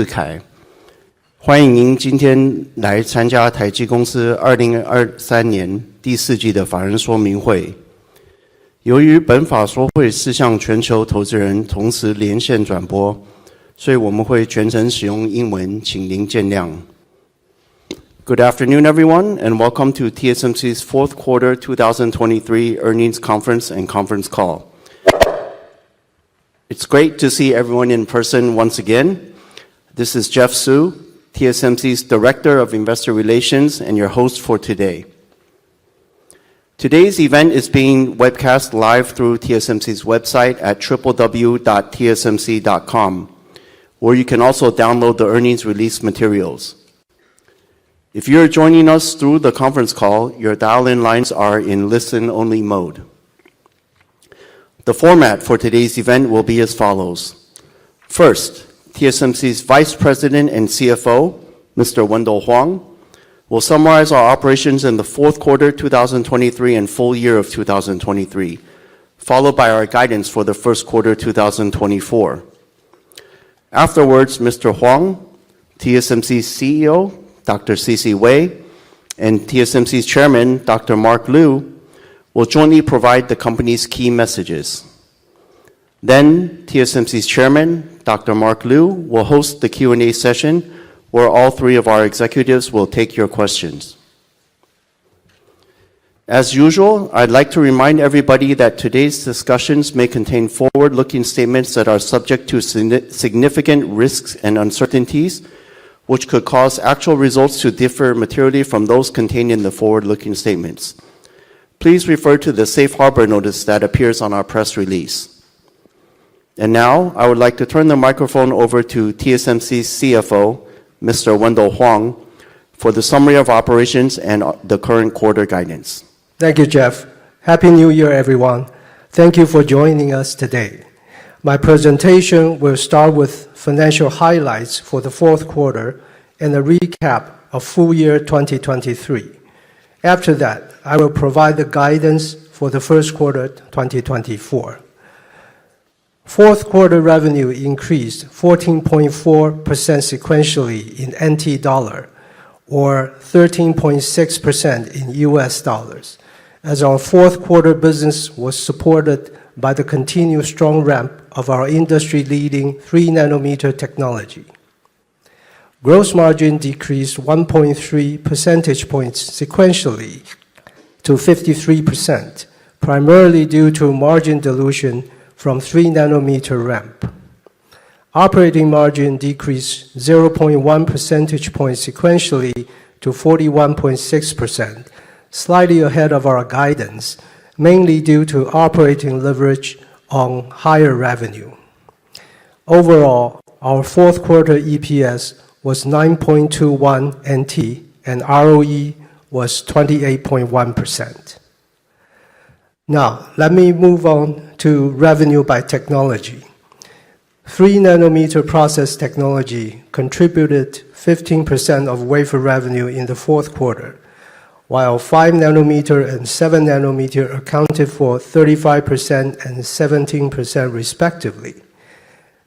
凯，欢迎您今天来参加台积公司2023年第4季的法人说明会。由于本法说会是向全球投资人同时连线转播，所以我们会全程使用英文，请您见谅。Good afternoon, everyone, and welcome to TSMC's fourth quarter 2023 earnings conference and conference call. It's great to see everyone in person once again. This is Jeff Su, TSMC's Director of Investor Relations and your host for today. Today's event is being webcast live through TSMC's website at www.tsmc.com, where you can also download the earnings release materials. If you're joining us through the conference call, your dial-in lines are in listen-only mode. The format for today's event will be as follows. First, TSMC's Vice President and CFO, Mr. Wendell Huang, will summarize our operations in the fourth quarter 2023 and full year of 2023, followed by our guidance for the first quarter 2024. Afterwards, Mr. Huang, TSMC's CEO, Dr. C.C. Wei, and TSMC's Chairman, Dr. Mark Liu, will jointly provide the company's key messages. Then, TSMC's Chairman, Dr. Mark Liu, will host the Q&A session where all three of our executives will take your questions. As usual, I'd like to remind everybody that today's discussions may contain forward-looking statements that are subject to significant risks and uncertainties, which could cause actual results to differ materially from those contained in the forward-looking statements. Please refer to the safe harbor notice that appears on our press release. And now, I would like to turn the microphone over to TSMC's CFO, Mr. Wendell Huang, for the summary of operations and the current quarter guidance. Thank you, Jeff. Happy New Year, everyone. Thank you for joining us today. My presentation will start with financial highlights for the fourth quarter and a recap of full year 2023. After that, I will provide the guidance for the first quarter 2024. Fourth quarter revenue increased 14.4% sequentially in NT dollar, or 13.6% in US dollars, as our fourth quarter business was supported by the continued strong ramp of our industry-leading 3nm technology. Gross margin decreased 1.3 percentage points sequentially to 53%, primarily due to margin dilution from 3nm ramp. Operating margin decreased 0.1 percentage points sequentially to 41.6%, slightly ahead of our guidance, mainly due to operating leverage on higher revenue. Overall, our fourth quarter EPS was 9.21 NT and ROE was 28.1%. Now, let me move on to revenue by technology. 3nm process technology contributed 15% of wafer revenue in the fourth quarter, while 5nm and 7nm accounted for 35% and 17% respectively.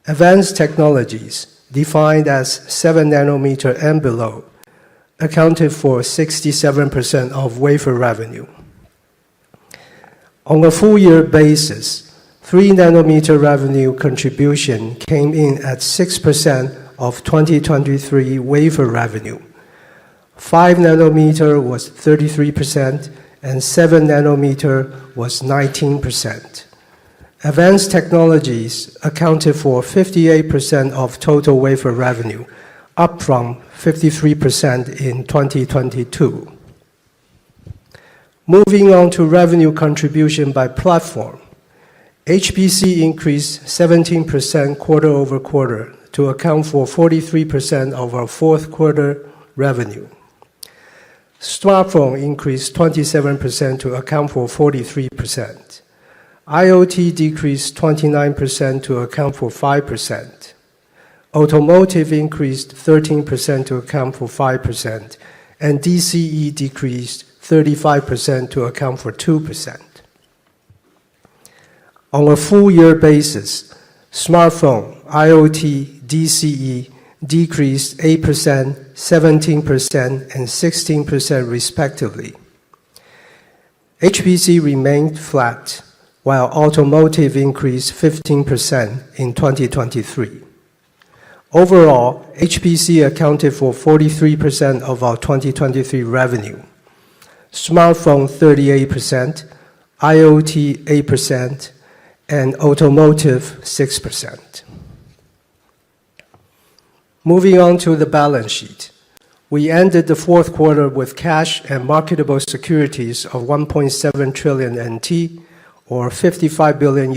Advanced technologies, defined as 7nm and below, accounted for 67% of wafer revenue. On a full-year basis, 3nm revenue contribution came in at 6% of 2023 wafer revenue. 5nm was 33%, and 7nm was 19%. Advanced technologies accounted for 58% of total wafer revenue, up from 53% in 2022. Moving on to revenue contribution by platform. HPC increased 17% quarter over quarter to account for 43% of our fourth quarter revenue. Smartphone increased 27% to account for 43%. IoT decreased 29% to account for 5%. Automotive increased 13% to account for 5%, and DCE decreased 35% to account for 2%. On a full-year basis, smartphone, IoT, DCE decreased 8%, 17%, and 16% respectively. HPC remained flat, while automotive increased 15% in 2023. Overall, HPC accounted for 43% of our 2023 revenue, smartphone 38%, IoT 8%, and automotive 6%. Moving on to the balance sheet. We ended the fourth quarter with cash and marketable securities of 1.7 trillion NT, or $55 billion.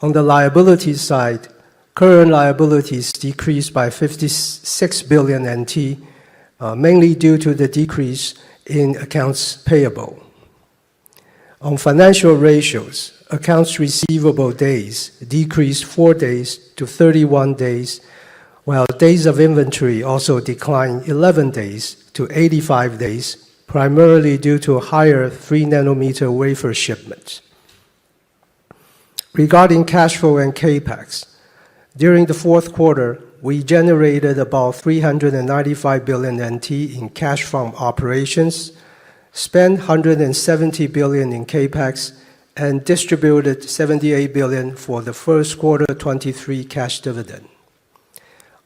On the liability side, current liabilities decreased by 56 billion NT, mainly due to the decrease in accounts payable. On financial ratios, accounts receivable days decreased 4 days to 31 days, while days of inventory also declined 11 days to 85 days, primarily due to higher 3nm wafer shipments. Regarding cash flow and CapEx, during the fourth quarter, we generated about 395 billion NT in cash from operations, spent 170 billion in CapEx, and distributed 78 billion for the first quarter 23 cash dividend.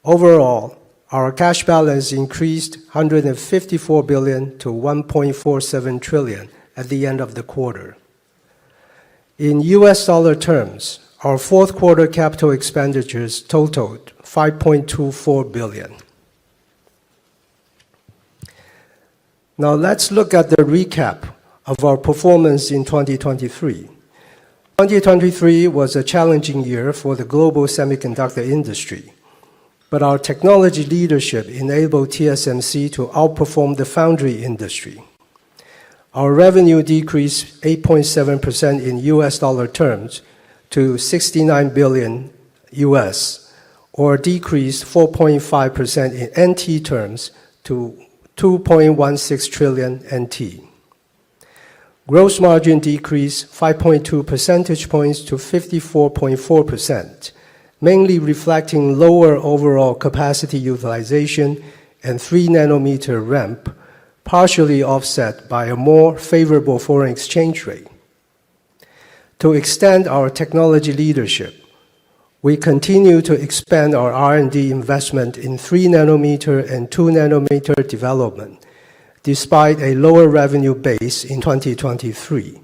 Overall, our cash balance increased 154 billion to 1.47 trillion at the end of the quarter. In US dollar terms, our fourth quarter capital expenditures totaled 5.24 billion. Now let's look at the recap of our performance in 2023. 2023 was a challenging year for the global semiconductor industry, but our technology leadership enabled TSMC to outperform the foundry industry. Our revenue decreased 8.7% in US dollar terms to $69 billion US, or decreased 4.5% in NT terms to 2.16 trillion NT. Gross margin decreased 5.2 percentage points to 54.4%, mainly reflecting lower overall capacity utilization and 3nm ramp, partially offset by a more favorable foreign exchange rate. To extend our technology leadership, we continue to expand our R&D investment in 3nm and 2nm development, despite a lower revenue base in 2023.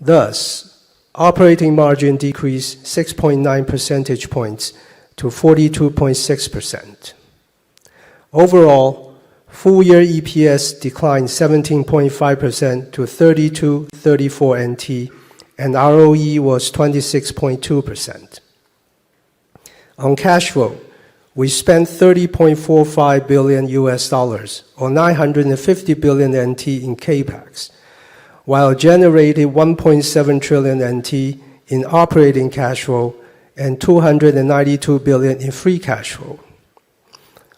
Thus, operating margin decreased 6.9 percentage points to 42.6%. Overall, full-year EPS declined 17.5% to 32.34 NT, and ROE was 26.2%. On cash flow, we spent $30.45 billion US dollars, or 950 billion NT in CapEx, while generating 1.7 trillion NT in operating cash flow and 292 billion in free cash flow.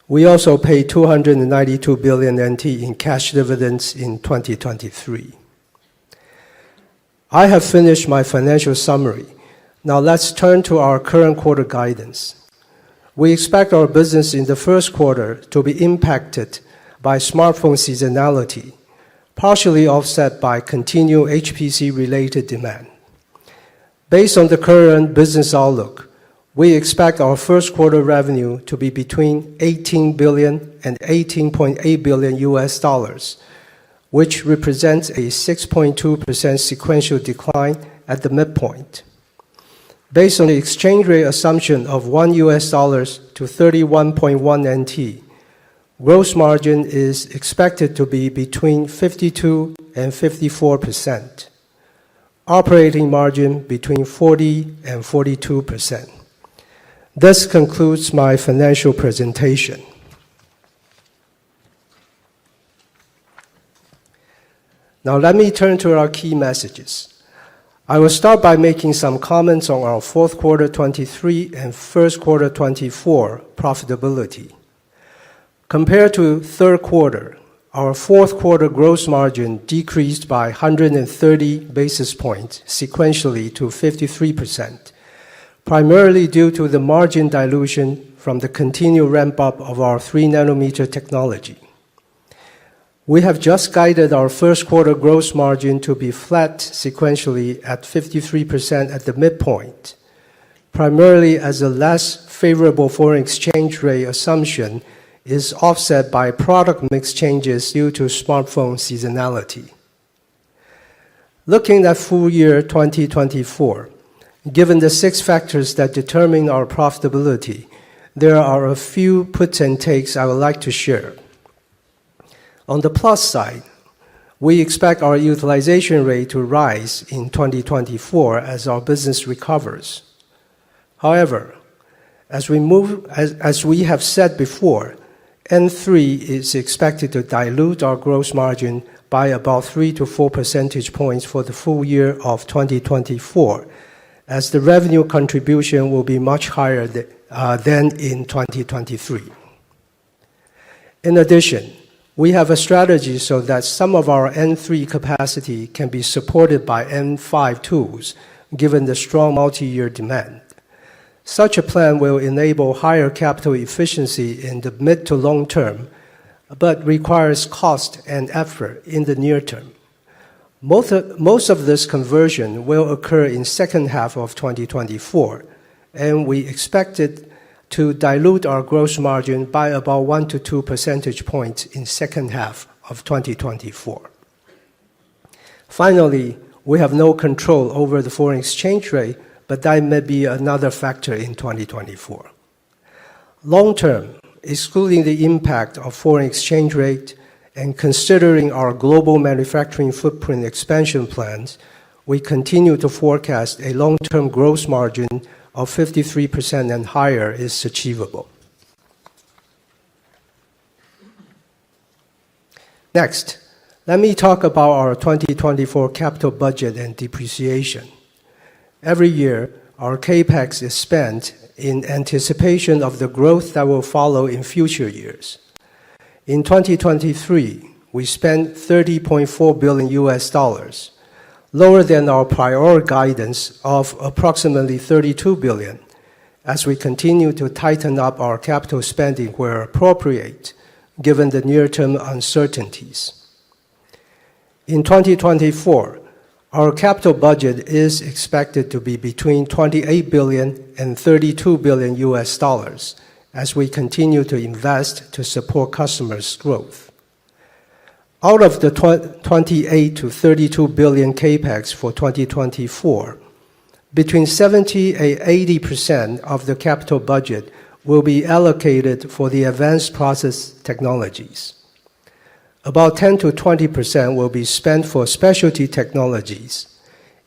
We also paid 292 billion NT in cash dividends in 2023. I have finished my financial summary. Now let's turn to our current quarter guidance. We expect our business in the first quarter to be impacted by smartphone seasonality, partially offset by continued HPC-related demand. Based on the current business outlook, we expect our first quarter revenue to be between 18 billion and 18.8 billion US dollars, which represents a 6.2% sequential decline at the midpoint. Based on the exchange rate assumption of $1 to 31.1 NT, gross margin is expected to be between 52 and 54%. Operating margin between 40 and 42%. This concludes my financial presentation. Now let me turn to our key messages. I will start by making some comments on our fourth quarter 23 and first quarter 24 profitability. Compared to third quarter, our fourth quarter gross margin decreased by 130 basis points sequentially to 53%, primarily due to the margin dilution from the continued ramp-up of our 3-nanometer technology. We have just guided our first quarter gross margin to be flat sequentially at 53% at the midpoint, primarily as a less favorable foreign exchange rate assumption is offset by product mix changes due to smartphone seasonality. Looking at full year 2024, given the 6 factors that determine our profitability, there are a few puts and takes I would like to share. On the plus side, we expect our utilization rate to rise in 2024 as our business recovers. However, as we have said before, N3 is expected to dilute our gross margin by about 3 to 4 percentage points for the full year of 2024, as the revenue contribution will be much higher than in 2023. In addition, we have a strategy so that some of our N3 capacity can be supported by N5 tools, given the strong multi-year demand. Such a plan will enable higher capital efficiency in the mid to long term, but requires cost and effort in the near term. Most of this conversion will occur in second half of 2024, and we expect it to dilute our gross margin by about 1 to 2 percentage points in second half of 2024. Finally, we have no control over the foreign exchange rate, but that may be another factor in 2024. Long term, excluding the impact of foreign exchange rate and considering our global manufacturing footprint expansion plans, we continue to forecast a long-term gross margin of 53% and higher is achievable. Next, let me talk about our 2024 capital budget and depreciation. Every year, our CapEx is spent in anticipation of the growth that will follow in future years. In 2023, we spent $30.4 billion, lower than our prior guidance of approximately $32 billion, as we continue to tighten up our capital spending where appropriate, given the near-term uncertainties. In 2024, our capital budget is expected to be between $28 billion and $32 billion as we continue to invest to support customers' growth. Out of the 28 to 32 billion capex for 2024, between 70 and 80% of the capital budget will be allocated for the advanced process technologies. About 10 to 20% will be spent for specialty technologies,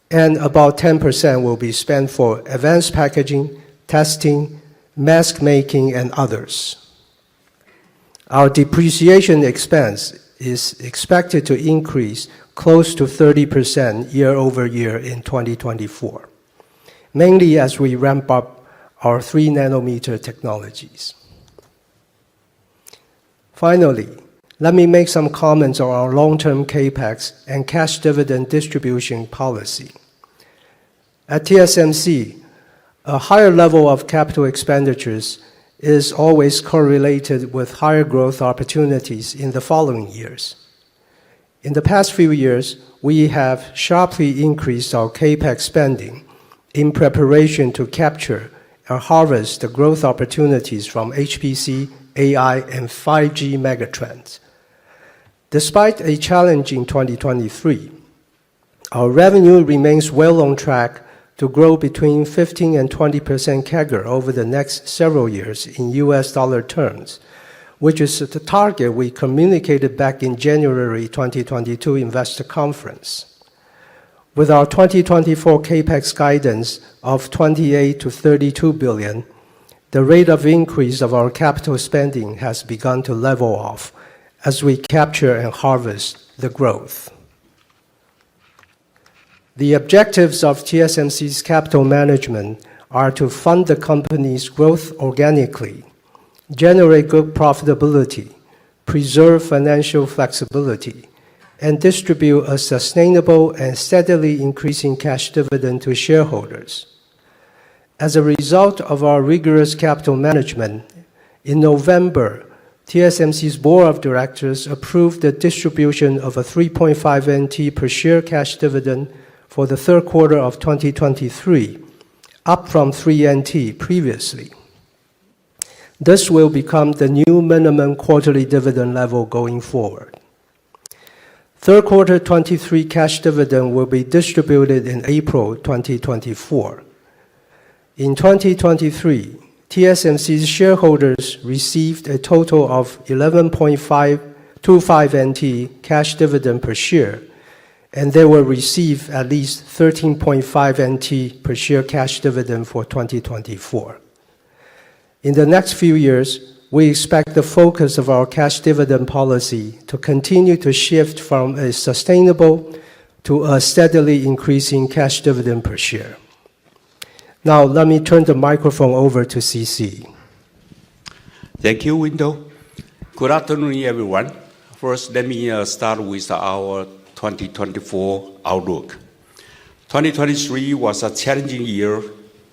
and about 10% will be spent for advanced packaging, testing, mask making, and others. Our depreciation expense is expected to increase close to 30% year over year in 2024, mainly as we ramp up our 3-nanometer technologies. Finally, let me make some comments on our long-term capex and cash dividend distribution policy. At TSMC, a higher level of capital expenditures is always correlated with higher growth opportunities in the following years. In the past few years, we have sharply increased our capex spending in preparation to capture and harvest the growth opportunities from HPC, AI, and 5G megatrends. Despite a challenging 2023, our revenue remains well on track to grow between 15 and 20% CAGR over the next several years in US dollar terms, which is the target we communicated back in January 2022 investor conference. With our 2024 capex guidance of 28 to 32 billion, the rate of increase of our capital spending has begun to level off as we capture and harvest the growth. The objectives of TSMC's capital management are to fund the company's growth organically, generate good profitability, preserve financial flexibility, and distribute a sustainable and steadily increasing cash dividend to shareholders. As a result of our rigorous capital management, in November, TSMC's board of directors approved the distribution of a 3.5 NT per share cash dividend for the third quarter of 2023, up from 3 NT previously. This will become the new minimum quarterly dividend level going forward. Third quarter 23 cash dividend will be distributed in April 2024. In 2023, TSMC's shareholders received a total of 11.525 NT cash dividend per share, and they will receive at least 13.5 NT per share cash dividend for 2024. In the next few years, we expect the focus of our cash dividend policy to continue to shift from a sustainable to a steadily increasing cash dividend per share. Now, let me turn the microphone over to CC. Thank you, Window. Good afternoon, everyone. First, let me start with our 2024 outlook. 2023 was a challenging year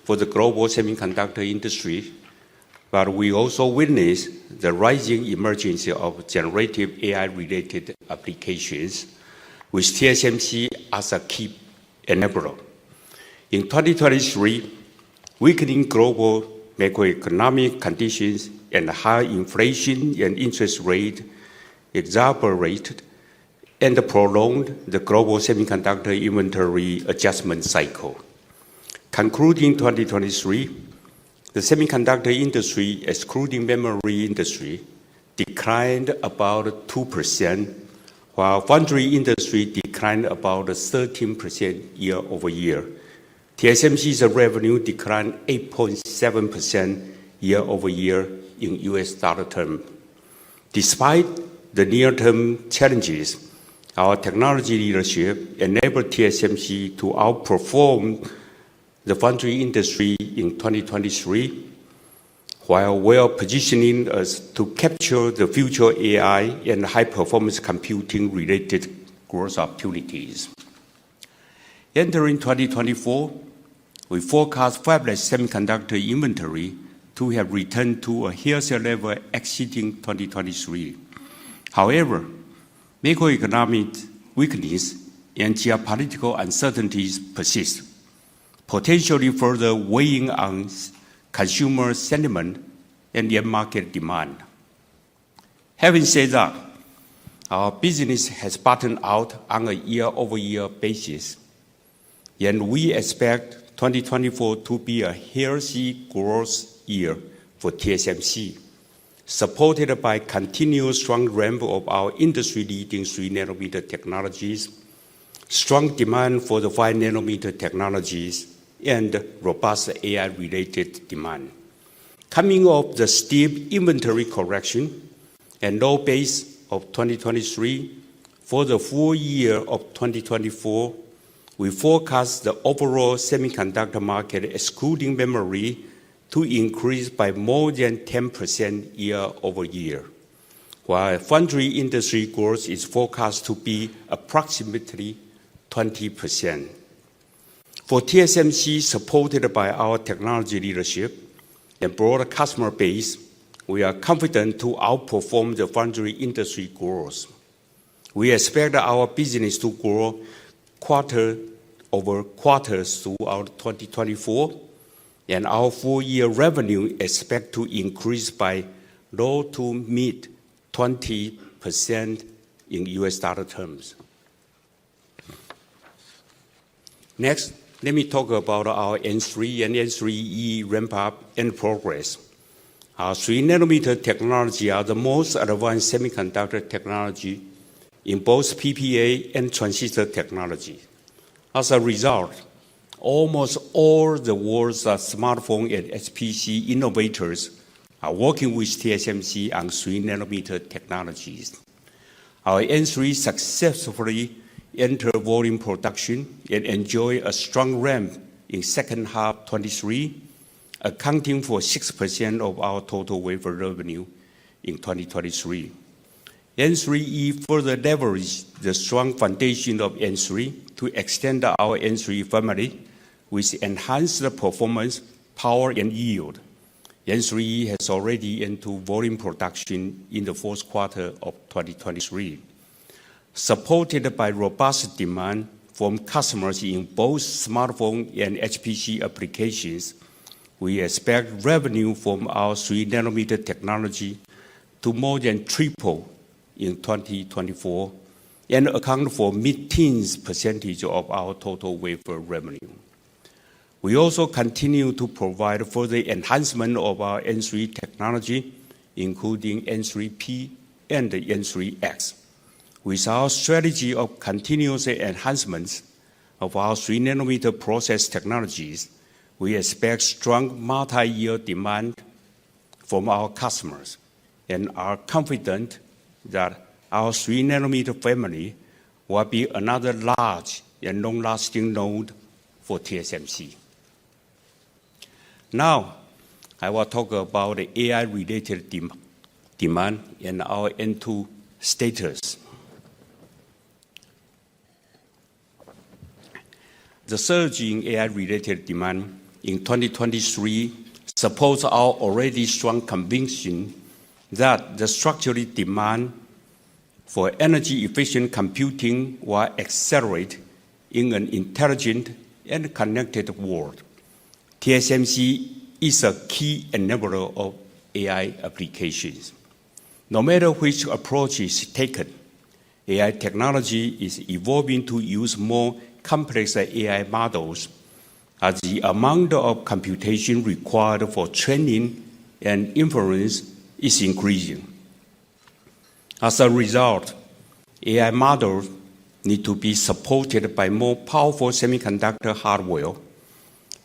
for the global semiconductor industry, but we also witnessed the rising emergence of generative AI-related applications, with TSMC as a key enabler. In 2023, weakening global macroeconomic conditions and high inflation and interest rate exacerbated and prolonged the global semiconductor inventory adjustment cycle. Concluding 2023, the semiconductor industry, excluding memory industry, declined about 2%, while foundry industry declined about 13% year over year. TSMC's revenue declined 8.7% year over year in US dollar terms. Despite the near-term challenges, our technology leadership enabled TSMC to outperform the foundry industry in 2023, while well positioning us to capture the future AI and high-performance computing-related growth opportunities. Entering 2024, we forecast fabless semiconductor inventory to have returned to a healthier level exceeding 2023. However, macroeconomic weakness and geopolitical uncertainties persist, potentially further weighing on consumer sentiment and end market demand. Having said that, our business has bottomed out on a year-over-year basis, and we expect 2024 to be a healthy growth year for TSMC, supported by continuous strong ramp of our industry-leading 3nm technologies, strong demand for the 5nm technologies, and robust AI-related demand. Coming off the steep inventory correction and low base of 2023, for the full year of 2024, we forecast the overall semiconductor market, excluding memory, to increase by more than 10% year over year, while foundry industry growth is forecast to be approximately 20%. For TSMC, supported by our technology leadership and broader customer base, we are confident to outperform the foundry industry growth. We expect our business to grow quarter over quarter throughout 2024, and our full-year revenue expect to increase by low to mid 20% in US dollar terms. Next, let me talk about our N3 and N3E ramp-up and progress. Our 3nm technology are the most advanced semiconductor technology in both PPA and transistor technology. As a result, almost all the world's smartphone and HPC innovators are working with TSMC on 3nm technologies. Our N3 successfully entered volume production and enjoy a strong ramp in second half 23, accounting for 6% of our total wafer revenue in 2023. N3E further leveraged the strong foundation of N3 to extend our N3 family with enhanced performance power, and yield, N3 has already entered volume production in the fourth quarter of 2023. Supported by robust demand from customers in both smartphone and HPC applications, we expect revenue from our 3nm technology to more than triple in 2024 and account for mid-teens % of our total wafer revenue. We also continue to provide further enhancement of our N3 technology, including N3P and the N3X. With our strategy of continuous enhancements of our 3nm process technologies, we expect strong multi-year demand from our customers and are confident that our 3nm family will be another large and long-lasting node for TSMC. Now, I will talk about the AI-related demand and our N2 status. The surge in AI-related demand in 2023 supports our already strong conviction that the structural demand for energy-efficient computing will accelerate in an intelligent and connected world. TSMC is a key enabler of AI applications. No matter which approach is taken, AI technology is evolving to use more complex AI models as the amount of computation required for training and inference is increasing. As a result, AI models need to be supported by more powerful semiconductor hardware,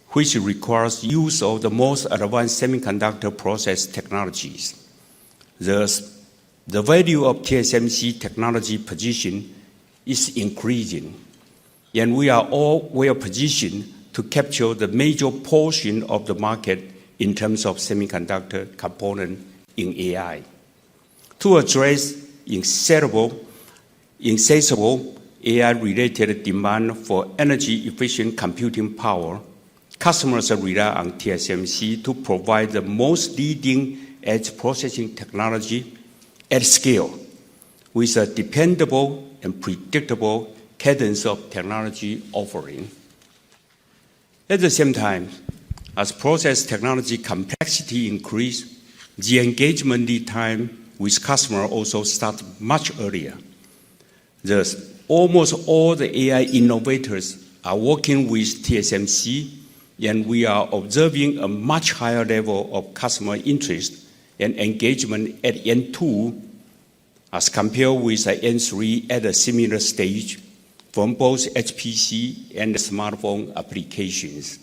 which requires use of the most advanced semiconductor process technologies. Thus, the value of TSMC technology position is increasing, and we are all well positioned to capture the major portion of the market in terms of semiconductor component in AI. To address insatiable AI-related demand for energy-efficient computing power, customers rely on TSMC to provide the most leading-edge processing technology at scale with a dependable and predictable cadence of technology offering. At the same time, as process technology complexity increases, the engagement lead time with customers also starts much earlier. Thus, almost all the AI innovators are working with TSMC, and we are observing a much higher level of customer interest and engagement at N2 as compared with N3 at a similar stage from both HPC and smartphone applications.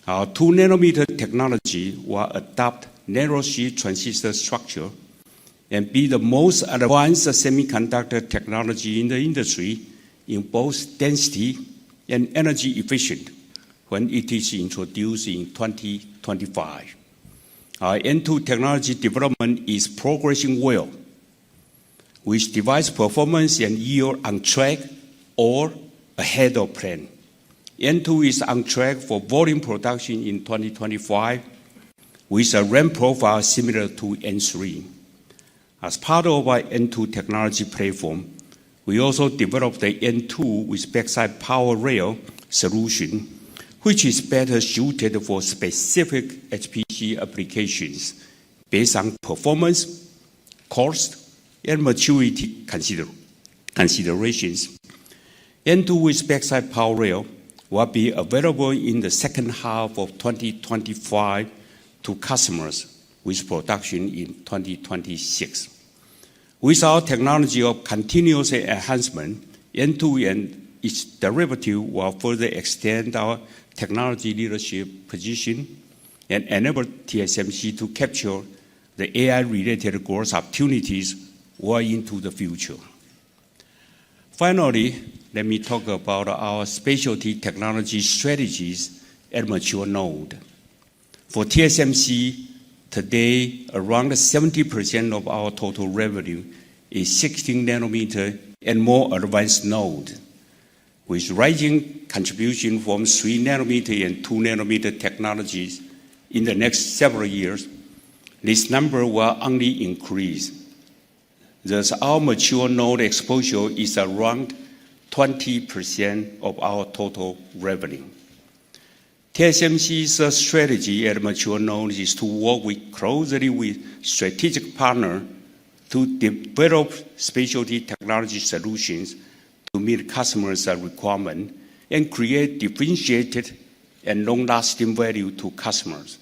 Our 2nm technology will adopt narrow-sheet transistor structure and be the most advanced semiconductor technology in the industry in both density and energy efficient when it is introduced in 2025. Our N2 technology development is progressing well, with device performance and yield on track or ahead of plan. N2 is on track for volume production in 2025 with a ramp profile similar to N3. As part of our N2 technology platform, we also developed the N2 with backside power rail solution, which is better suited for specific HPC applications based on performance, cost, and maturity considerations. N2 with backside power rail will be available in the second half of 2025 to customers with production in 2026. With our technology of continuous enhancement, N2 and its derivative will further extend our technology leadership position and enable TSMC to capture the AI-related growth opportunities well into the future. Finally, let me talk about our specialty technology strategies at mature node. For TSMC, today, around 70% of our total revenue is 16nm and more advanced node, with rising contribution from 3nm and 2nm technologies in the next several years, this number will only increase. Thus, our mature node exposure is around 20% of our total revenue. TSMC's strategy at mature nodes is to work closely with strategic partners to develop specialty technology solutions to meet customers' requirements and create differentiated and long-lasting value to customers.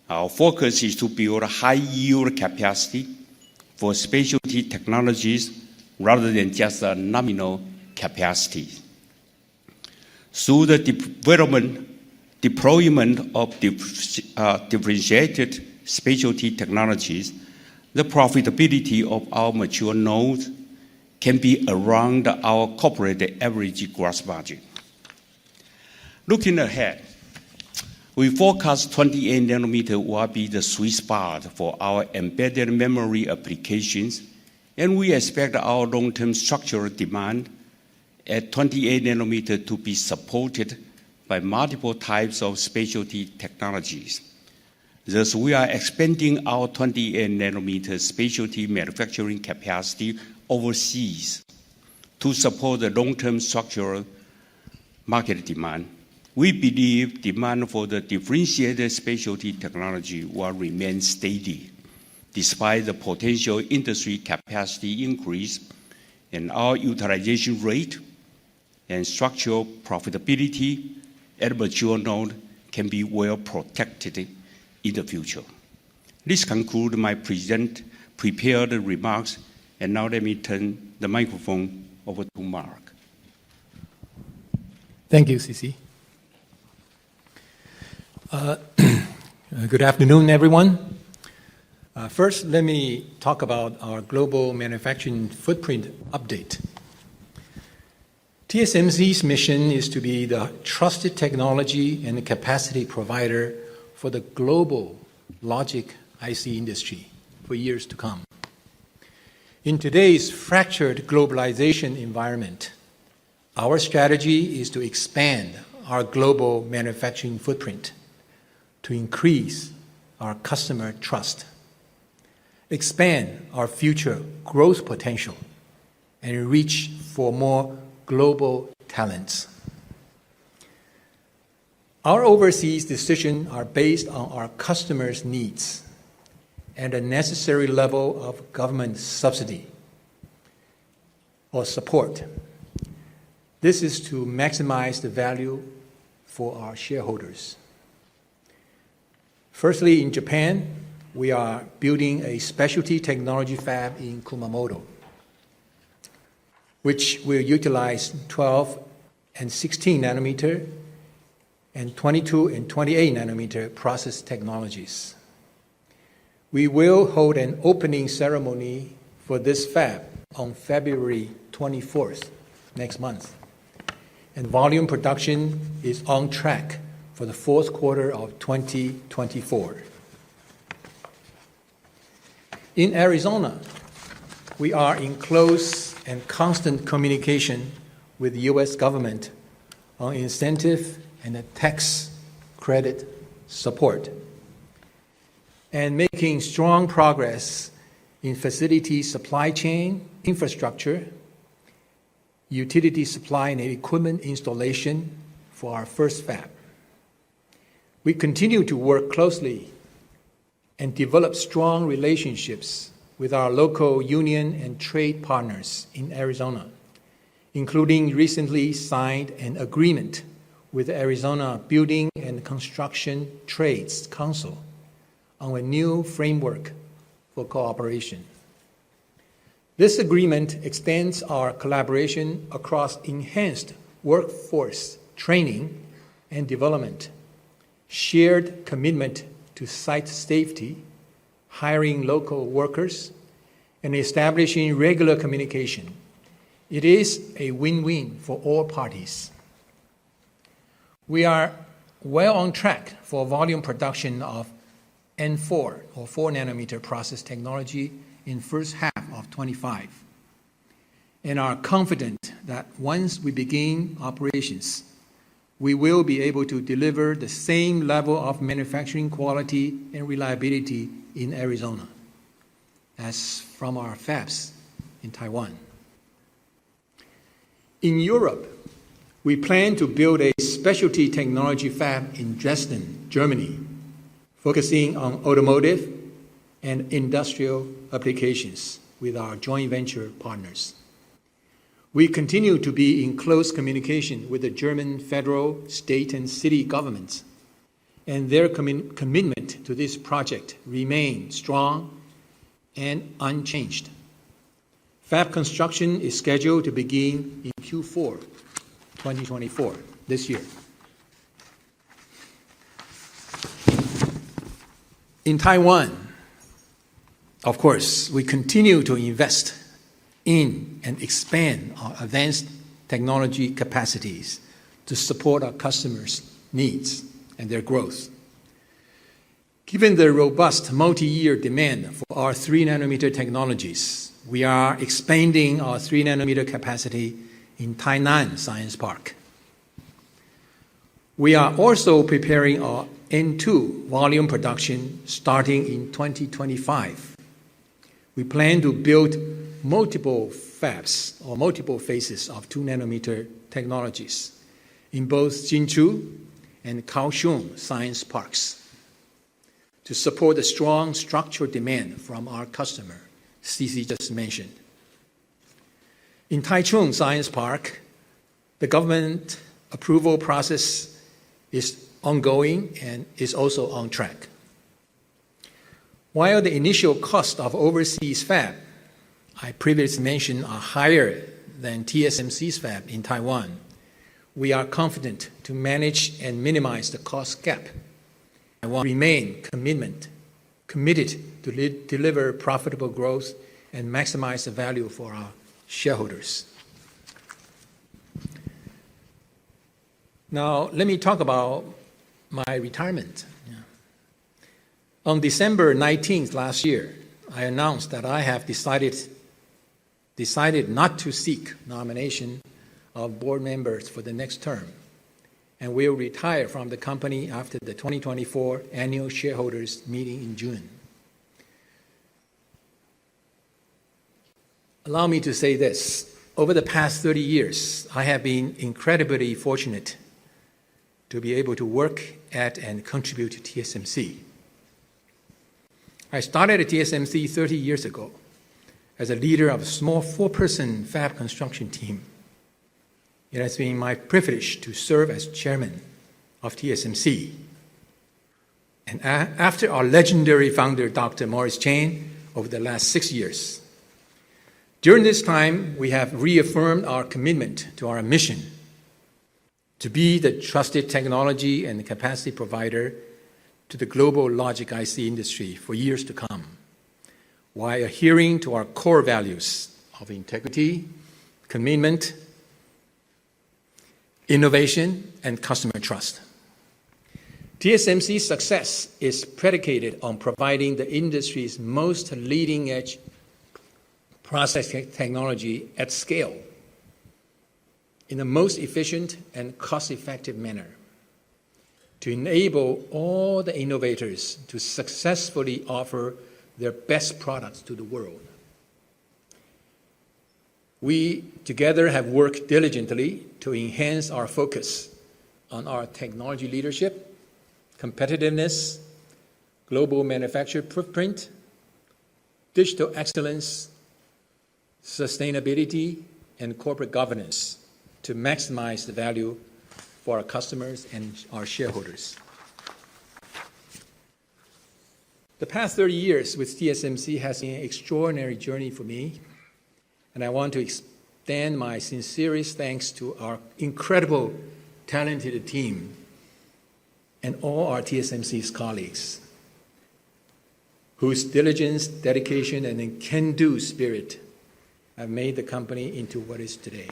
Our focus is to build a high-yield capacity for specialty technologies rather than just a nominal capacity. Through the deployment of differentiated specialty technologies, the profitability of our mature nodes can be around our corporate average gross margin. Looking ahead, we forecast 28 nanometer will be the sweet spot for our embedded memory applications, and we expect our long-term structural demand at 28 nanometer to be supported by multiple types of specialty technologies. Thus, we are expanding our 28 nanometer specialty manufacturing capacity overseas to support the long-term structural market demand. We believe demand for the differentiated specialty technology will remain steady despite the potential industry capacity increase, and our utilization rate and structural profitability at mature node can be well protected in the future. This concludes my prepared remarks, and now let me turn the microphone over to Mark. Thank you, C.C. Good afternoon, everyone. First, let me talk about our global manufacturing footprint update. TSMC's mission is to be the trusted technology and capacity provider for the global logic IC industry for years to come. In today's fractured globalization environment, our strategy is to expand our global manufacturing footprint to increase our customer trust, expand our future growth potential, and reach for more global talents. Our overseas decisions are based on our customers' needs and a necessary level of government subsidy or support. This is to maximize the value for our shareholders. Firstly, in Japan, we are building a specialty technology fab in Kumamoto, which will utilize 12 and 16 nanometer and 22 and 28 nanometer process technologies. We will hold an opening ceremony for this fab on February 24th, next month, and volume production is on track for the fourth quarter of 2024. In Arizona, we are in close and constant communication with the U.S. government on incentive and tax credit support, and making strong progress in facility supply chain, infrastructure, utility supply and equipment installation for our first fab. We continue to work closely and develop strong relationships with our local union and trade partners in Arizona, including recently signed an agreement with the Arizona Building and Construction Trades Council on a new framework for cooperation. This agreement extends our collaboration across enhanced workforce training and development, shared commitment to site safety, hiring local workers, and establishing regular communication. It is a win-win for all parties. We are well on track for volume production of N4 or 4 nanometer process technology in first half of 25, and are confident that once we begin operations, we will be able to deliver the same level of manufacturing quality and reliability in Arizona as from our fabs in Taiwan. In Europe, we plan to build a specialty technology fab in Dresden, Germany, focusing on automotive and industrial applications with our joint venture partners. We continue to be in close communication with the German federal, state, and city governments, and their commitment to this project remains strong and unchanged. Fab construction is scheduled to begin in Q4 2024, this year. In Taiwan, of course, we continue to invest in and expand our advanced technology capacities to support our customers' needs and their growth. Given the robust multi-year demand for our 3-nanometer technologies, we are expanding our 3-nanometer capacity in Tainan Science Park. We are also preparing our N2 volume production starting in 2025. We plan to build multiple fabs or multiple phases of 2-nanometer technologies in both Hsinchu and Kaohsiung science parks to support the strong structural demand from our customer, CC just mentioned. In Taichung Science Park, the government approval process is ongoing and is also on track. While the initial cost of overseas fab I previously mentioned are higher than TSMC's fab in Taiwan, we are confident to manage and minimize the cost gap. Taiwan remain committed to deliver profitable growth and maximize the value for our shareholders. Now, let me talk about my retirement. On December 19th last year, I announced that I have decided not to seek nomination of board members for the next term and will retire from the company after the 2024 annual shareholders meeting in June. Allow me to say this. Over the past 30 years, I have been incredibly fortunate to be able to work at and contribute to TSMC. I started at TSMC 30 years ago as a leader of a small 4-person fab construction team. It has been my privilege to serve as chairman of TSMC. And after our legendary founder, Dr. Morris Chang, over the last 6 years. During this time, we have reaffirmed our commitment to our mission to be the trusted technology and capacity provider to the global logic IC industry for years to come, while adhering to our core values of integrity, commitment, innovation, and customer trust. TSMC's success is predicated on providing the industry's most leading-edge process technology at scale in the most efficient and cost-effective manner to enable all the innovators to successfully offer their best products to the world. We together have worked diligently to enhance our focus on our technology leadership, competitiveness, global manufacturing footprint, digital excellence, sustainability, and corporate governance to maximize the value for our customers and our shareholders. The past 30 years with TSMC has been an extraordinary journey for me, and I want to extend my sincerest thanks to our incredible, talented team and all our TSMC's colleagues, whose diligence, dedication, and can-do spirit have made the company into what it is today.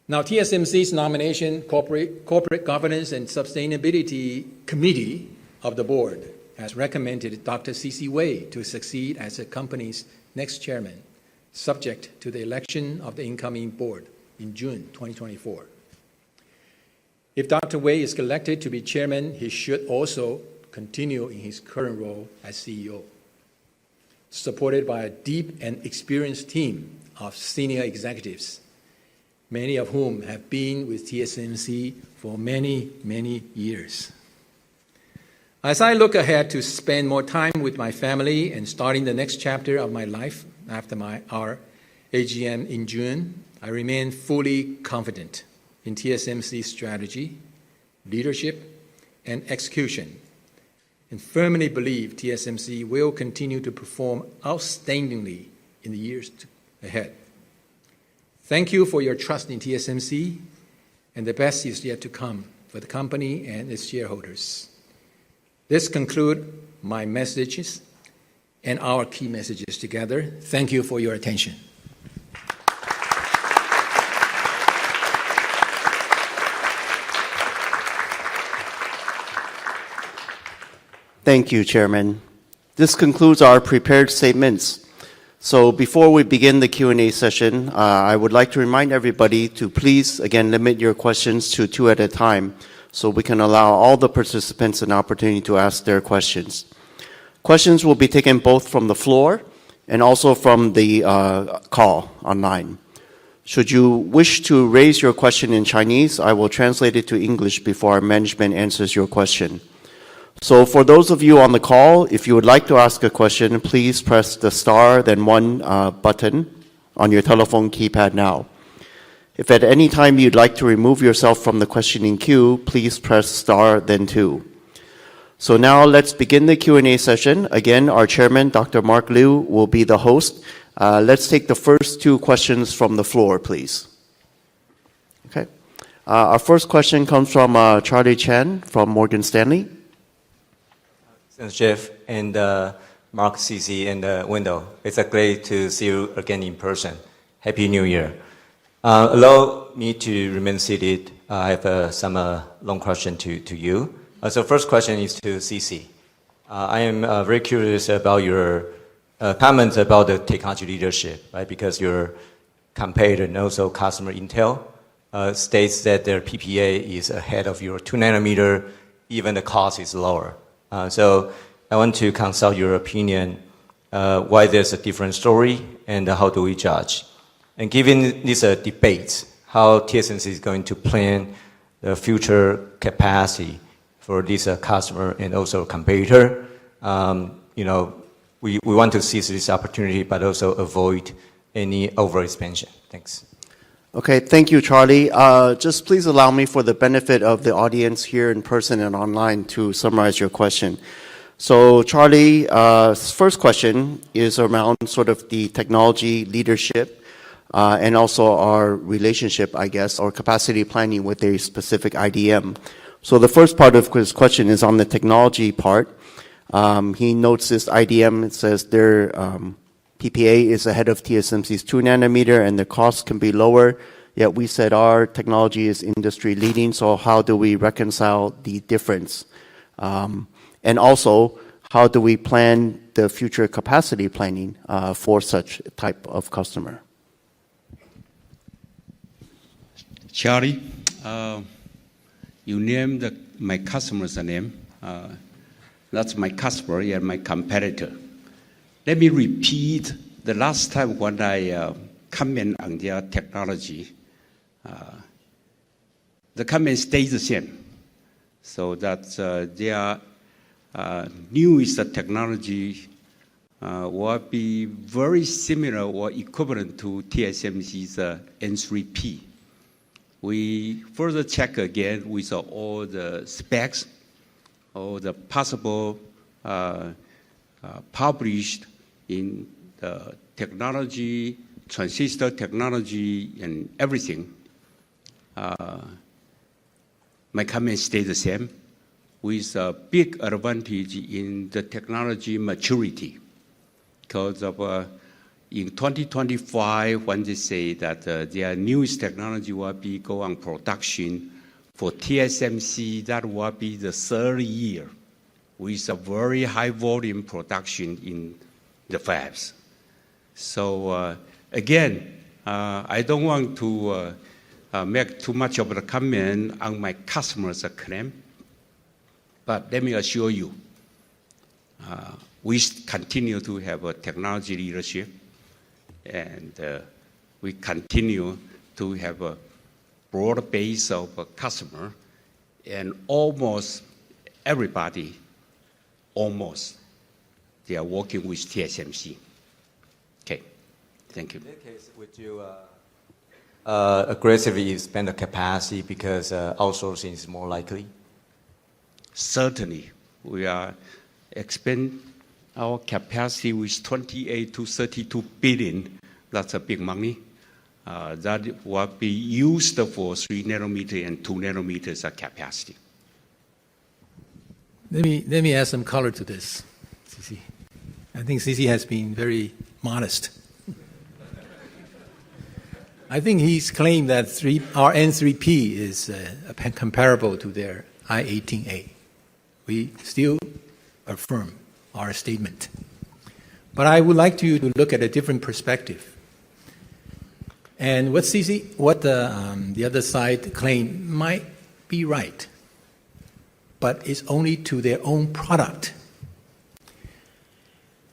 Now, TSMC's nomination, Corporate Governance and Sustainability Committee of the board has recommended Dr. C.C. Wei to succeed as the company's next chairman, subject to the election of the incoming board in June 2024. If Dr. Wei is elected to be chairman, he should also continue in his current role as CEO, supported by a deep and experienced team of senior executives, many of whom have been with TSMC for many, many years. As I look ahead to spend more time with my family and starting the next chapter of my life after our AGM in June, I remain fully confident in TSMC's strategy, leadership, and execution, and firmly believe TSMC will continue to perform outstandingly in the years ahead. Thank you for your trust in TSMC, and the best is yet to come for the company and its shareholders. This concludes my messages and our key messages together. Thank you for your attention. Thank you, Chairman. This concludes our prepared statements. So before we begin the Q&A session, I would like to remind everybody to please, again, limit your questions to 2 at a time so we can allow all the participants an opportunity to ask their questions. Questions will be taken both from the floor and also from the call online. Should you wish to raise your question in Chinese, I will translate it to English before our management answers your question. So for those of you on the call, if you would like to ask a question, please press the star, then 1 button on your telephone keypad now. If at any time you'd like to remove yourself from the questioning queue, please press star, then 2. So now let's begin the Q&A session. Again, our chairman, Dr. Mark Liu, will be the host. Let's take the first 2 questions from the floor, please. Okay. Our first question comes from Charlie Chan from Morgan Stanley. Thanks, Jeff, and Mark, CC, and Wendell. It's great to see you again in person. Happy New Year. Allow me to remain seated. I have some long question to you. So first question is to CC. I am very curious about your comments about the technology leadership, right? Because your competitor and also customer Intel states that their PPA is ahead of your 2 nanometer, even the cost is lower. So I want to consult your opinion why there's a different story and how do we judge. And given this debate, how TSMC is going to plan the future capacity for this customer and also competitor. We want to seize this opportunity, but also avoid any overexpansion. Thanks. Okay, thank you, Charlie. Just please allow me, for the benefit of the audience here in person and online, to summarize your question. So Charlie's first question is around sort of the technology leadership and also our relationship, I guess, or capacity planning with a specific IDM. So the first part of his question is on the technology part. He notes this IDM, it says their PPA is ahead of TSMC's 2 nanometer and the cost can be lower, yet we said our technology is industry leading, so how do we reconcile the difference? And also, how do we plan the future capacity planning for such type of customer? Charlie, you named my customer's name. That's my customer and my competitor. Let me repeat the last time when I comment on their technology. The comment stays the same. So that their newest technology will be very similar or equivalent to TSMC's N3P. We further check again with all the specs, all the possible published in the technology, transistor technology, and everything. My comment stays the same, with a big advantage in the technology maturity. Because of in 2025, when they say that their newest technology will be go on production for TSMC, that will be the 3rd year with a very high volume production in the fabs. So again, I don't want to make too much of a comment on my customers' claim. But let me assure you, we continue to have a technology leadership, and we continue to have a broad base of customer, and almost everybody, they are working with TSMC. Okay, thank you. In that case, would you aggressively expand the capacity because outsourcing is more likely? Certainly, we are expand our capacity with 28 to 32 billion. That's a big money. That will be used for 3 nanometer and 2 nanometers of capacity. Let me add some color to this, CC. I think CC has been very modest. I think he's claimed that our N3P is comparable to their I-18A. We still affirm our statement. But I would like you to look at a different perspective. And what the other side claim might be right, but it's only to their own product.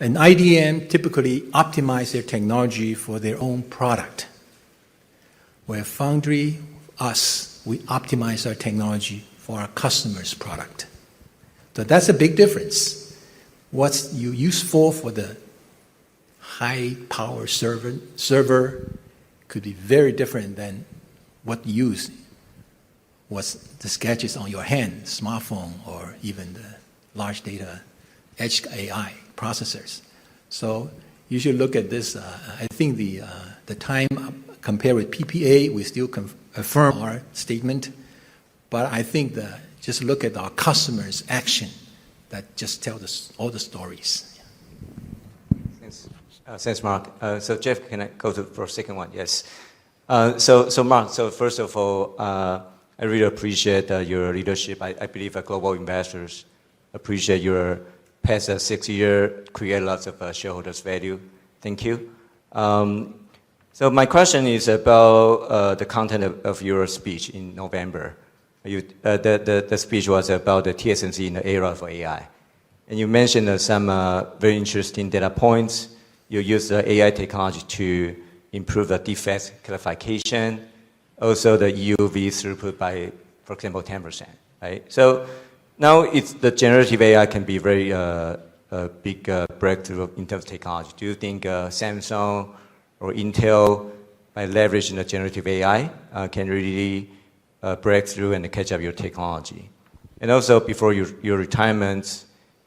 An IDM typically optimize their technology for their own product, where foundry, us, we optimize our technology for our customer's product. So that's a big difference. What's you useful for the high power server could be very different than what you use was the sketches on your hand, smartphone, or even the large data edge AI processors. So you should look at this. I think the time compared with PPA, we still affirm our statement, but I think just look at our customers' action that just tell us all the stories. Thanks, Mark. So Jeff, can I go for a second one? Yes. So Mark, so first of all, I really appreciate your leadership. I believe global investors appreciate your past 6 years, create lots of shareholders' value. Thank you. So my question is about the content of your speech in November. The speech was about the TSMC in the era of AI. And you mentioned some very interesting data points. You use the AI technology to improve the defect clarification, also the EUV throughput by, for example, 10%, right? So now the generative AI can be very big breakthrough in terms of technology. Do you think Samsung or Intel, by leveraging the generative AI, can really break through and catch up your technology? And also, before your retirement,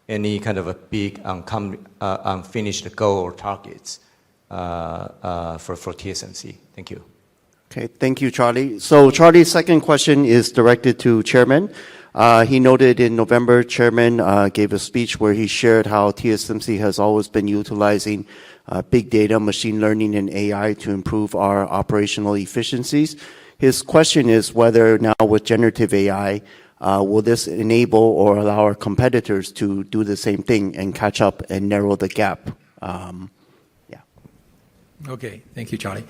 any kind of a big unfinished goal or targets for TSMC? Thank you. Okay, thank you, Charlie. So Charlie's second question is directed to Chairman. He noted in November, Chairman gave a speech where he shared how TSMC has always been utilizing big data, machine learning, and AI to improve our operational efficiencies. His question is whether now with generative AI, will this enable or allow our competitors to do the same thing and catch up and narrow the gap? Okay, thank you, Charlie.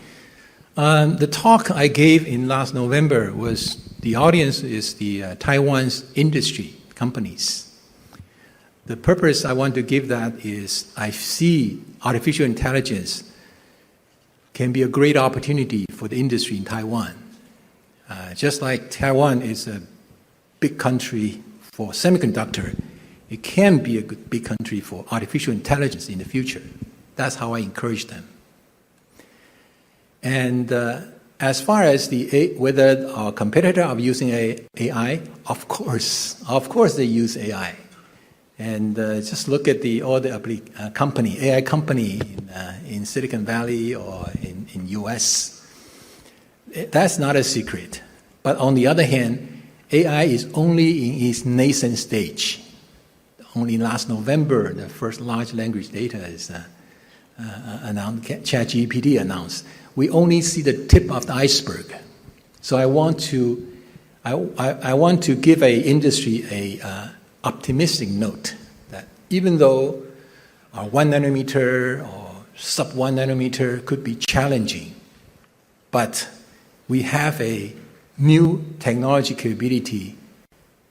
The talk I gave in last November was the audience is the Taiwan's industry companies. The purpose I want to give that is I see artificial intelligence can be a great opportunity for the industry in Taiwan. Just like Taiwan is a big country for semiconductor, it can be a big country for artificial intelligence in the future. That's how I encourage them. And as far as whether our competitor are using AI, of course they use AI. And just look at all the AI company in Silicon Valley or in US. That's not a secret. But on the other hand, AI is only in its nascent stage. Only last November, the first large language data is announced, ChatGPT announced. We only see the tip of the iceberg. So I want to give a industry a optimistic note that even though our 1 nanometer or sub 1 nanometer could be challenging, but we have a new technology capability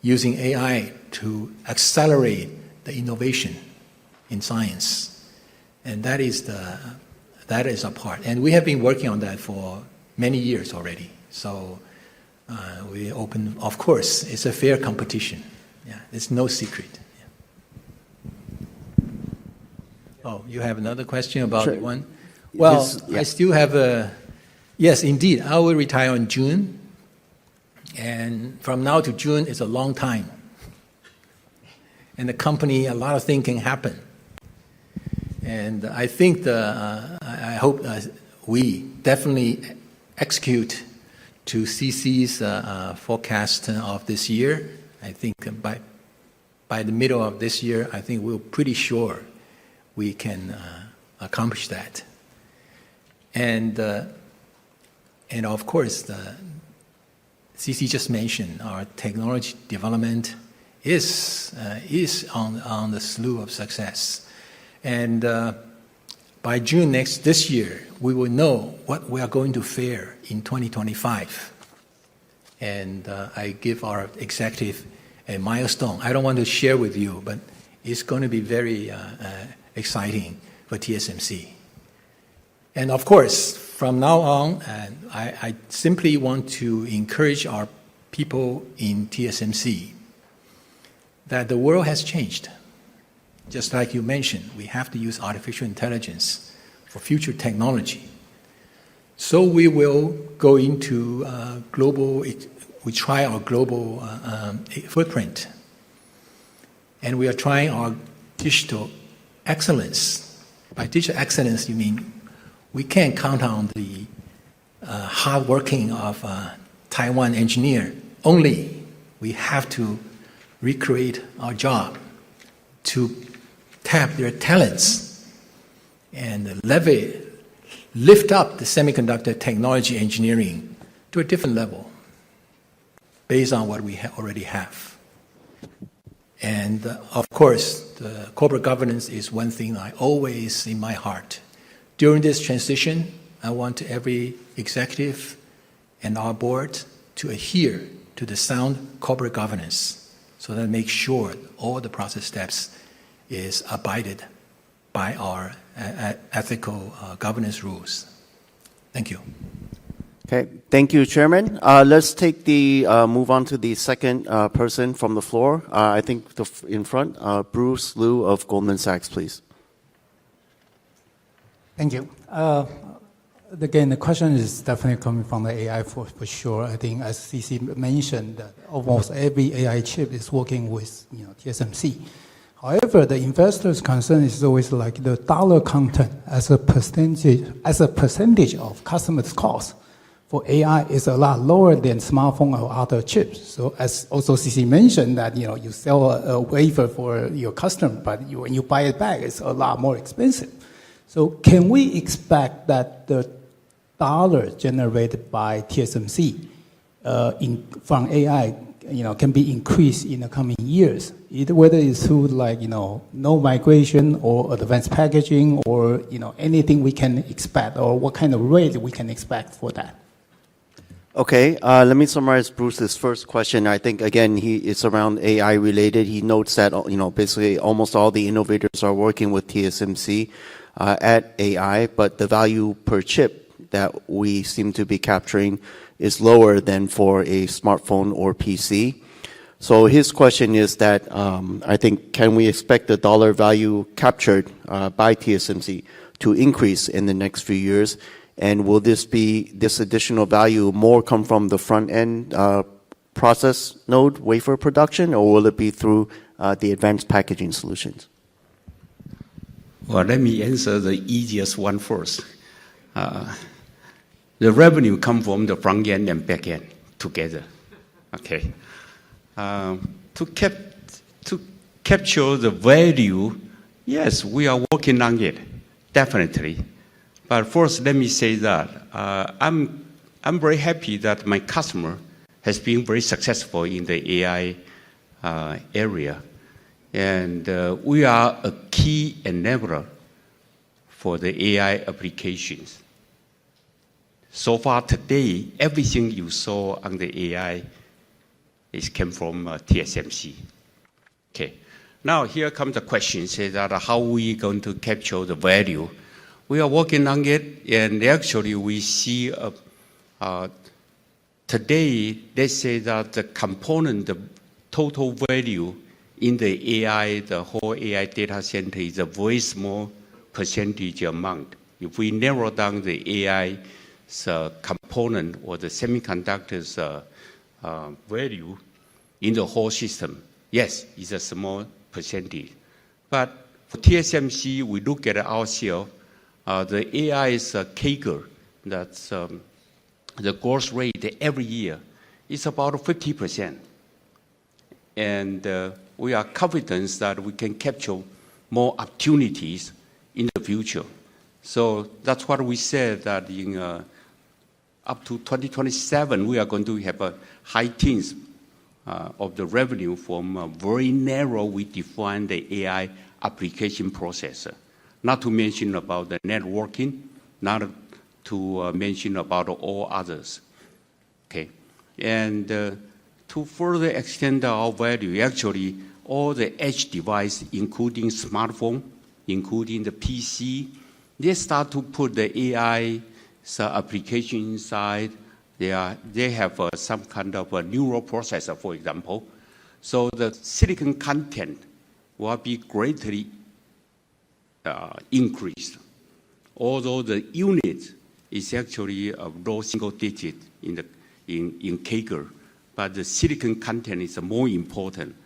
using AI to accelerate the innovation in science. And that is a part. And we have been working on that for many years already. So we open, of course, it's a fair competition. Yeah, it's no secret. Yeah. Oh, you have another question about Sure. one? Well, Yeah. I still have yes, indeed, I will retire in June. And from now to June is a long time. And the company, a lot of things can happen. And I think I hope we definitely execute to CC's forecast of this year. I think by the middle of this year, I think we're pretty sure we can accomplish that. And of course, CC just mentioned our technology development is on the slew of success. And by June this year, we will know what we are going to fare in 2025. And I give our executive a milestone. I don't want to share with you, but it's going to be very exciting for TSMC. And of course, from now on, I simply want to encourage our people in TSMC that the world has changed. Just like you mentioned, we have to use artificial intelligence for future technology. So we will go into we try our global footprint. And we are trying our digital excellence. By digital excellence, you mean we can't count on the hard working of Taiwan engineer only. We have to recreate our job to tap their talents and lift up the semiconductor technology engineering to a different level based on what we already have. And of course, the corporate governance is one thing I always in my heart. During this transition, I want every executive and our board to adhere to the sound corporate governance so that make sure all the process steps is abided by our ethical governance rules. Thank you. Okay, thank you, Chairman. Let's take move on to the second person from the floor. I think in front, Bruce Liu of Goldman Sachs, please. Thank you. Again, the question is definitely coming from the AI for sure. I think as CC mentioned, that almost every AI chip is working with TSMC. However, the investor's concern is always like the dollar content as a percentage of customers' cost for AI is a lot lower than smartphone or other chips. So as also CC mentioned that you sell a wafer for your customer, but when you buy it back, it's a lot more expensive. So can we expect that the dollar generated by TSMC from AI can be increased in the coming years, whether it's through no migration or advanced packaging or anything we can expect, or what kind of rate we can expect for that? Okay, let me summarize Bruce's first question. I think, again, it's around AI related. He notes that, basically almost all the innovators are working with TSMC at AI, but the value per chip that we seem to be capturing is lower than for a smartphone or PC. So his question is that, I think, can we expect the dollar value captured by TSMC to increase in the next few years? And will this additional value more come from the front-end process node wafer production, or will it be through the advanced packaging solutions? Well, let me answer the easiest one first. The revenue come from the front end and back end together. Okay. To capture the value, yes, we are working on it, definitely. But first, let me say that I'm very happy that my customer has been very successful in the AI area. And we are a key enabler for the AI applications. So far today, everything you saw on the AI came from TSMC. Okay. Now here comes the question, say that how we going to capture the value. We are working on it, and actually we see today, let's say that the component, the total value in the AI, the whole AI data center is a very small percentage amount. If we narrow down the AI component or the semiconductors value in the whole system, yes, it's a small percentage. But for TSMC, we look at ourselves, the AI's CAGR, that's the growth rate every year, is about 50%. And we are confident that we can capture more opportunities in the future. So that's what we said, that in up to 2027, we are going to have a high teens of the revenue from very narrow, we define the AI application processor. Not to mention about the networking, not to mention about all others. Okay, and to further extend our value, actually, all the edge device, including smartphone, including the PC, they start to put the AI application inside. They have some kind of a neural processor, for example. So the silicon content will be greatly increased. Although the unit is actually a low single digit in CAGR, but the silicon content is more important.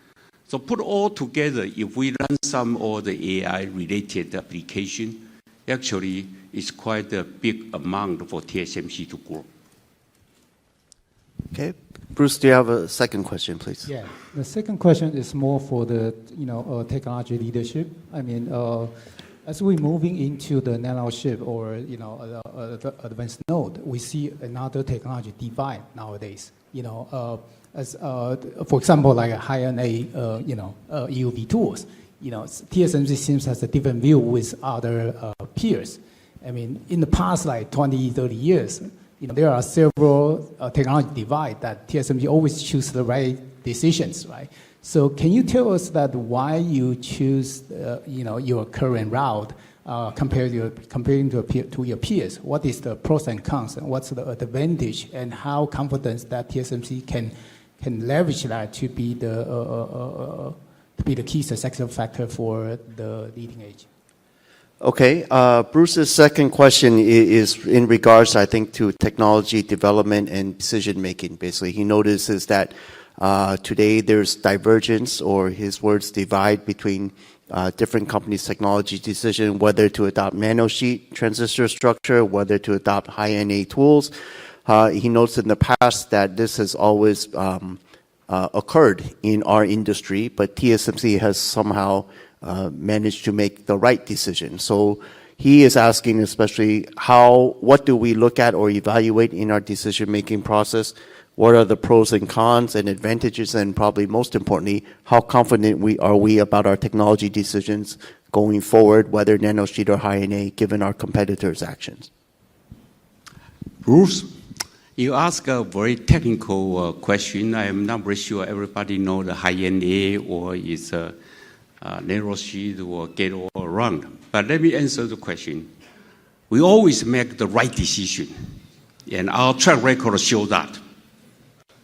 So put all together, if we run some of the AI-related application, actually it's quite a big amount for TSMC to grow. Okay. Bruce, do you have a second question, please? Yeah. The second question is more for the technology leadership. I mean, as we're moving into the nano chip or the advanced node, we see another technology divide nowadays. As for example, like a high-end EUV tools. TSMC seems has a different view with other peers. I mean, in the past, like 20, 30 years, there are several technology divide that TSMC always choose the right decisions, right? So can you tell us that why you choose, your current route comparing to your peers? What is the pros and cons, and what's the advantage, and how confident that TSMC can leverage that to be the key success factor for the leading edge? Okay, Bruce's second question is in regards, I think, to technology development and decision making. Basically, he notices that today there's divergence, or his words, divide between different companies' technology decision, whether to adopt nanosheet transistor structure, whether to adopt high-NA tools. He notes in the past that this has always occurred in our industry, but TSMC has somehow managed to make the right decision. So he is asking especially what do we look at or evaluate in our decision-making process? What are the pros and cons and advantages? And probably most importantly, how confident are we about our technology decisions going forward, whether nanosheet or high-NA, given our competitors' actions? Bruce, you ask a very technical question. I am not very sure everybody knows the high-NA or is nanosheet or gate all around. But let me answer the question. We always make the right decision, and our track record shows that.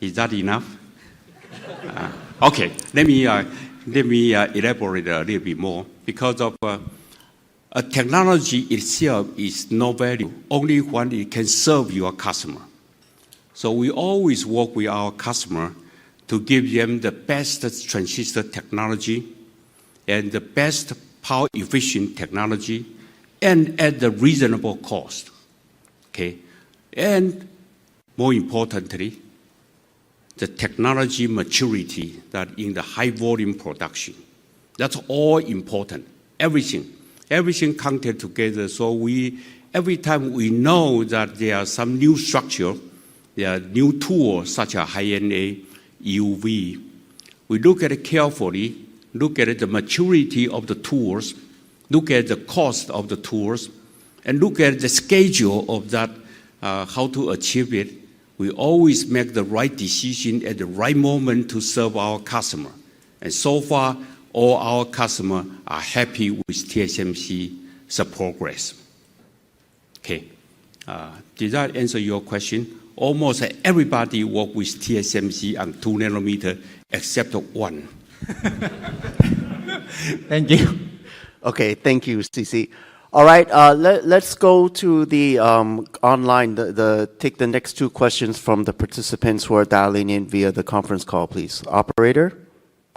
Is that enough? Okay, let me elaborate a little bit more. Because of a technology itself is no value only when it can serve your customer. So we always work with our customer to give them the best transistor technology and the best power efficient technology, and at the reasonable cost. Okay, and more importantly, the technology maturity that in the high volume production. That's all important. Everything counted together. So every time we know that there are some new structure, there are new tools such as high-NA, EUV, we look at it carefully, look at the maturity of the tools, look at the cost of the tools, and look at the schedule of that how to achieve it. We always make the right decision at the right moment to serve our customer. And so far, all our customers are happy with TSMC's progress. Okay. Did that answer your question? Almost everybody work with TSMC on 2 nanometer except one. Thank you. Okay, thank you, CC. All right, let's go to the online, take the next two questions from the participants who are dialing in via the conference call, please. Operator,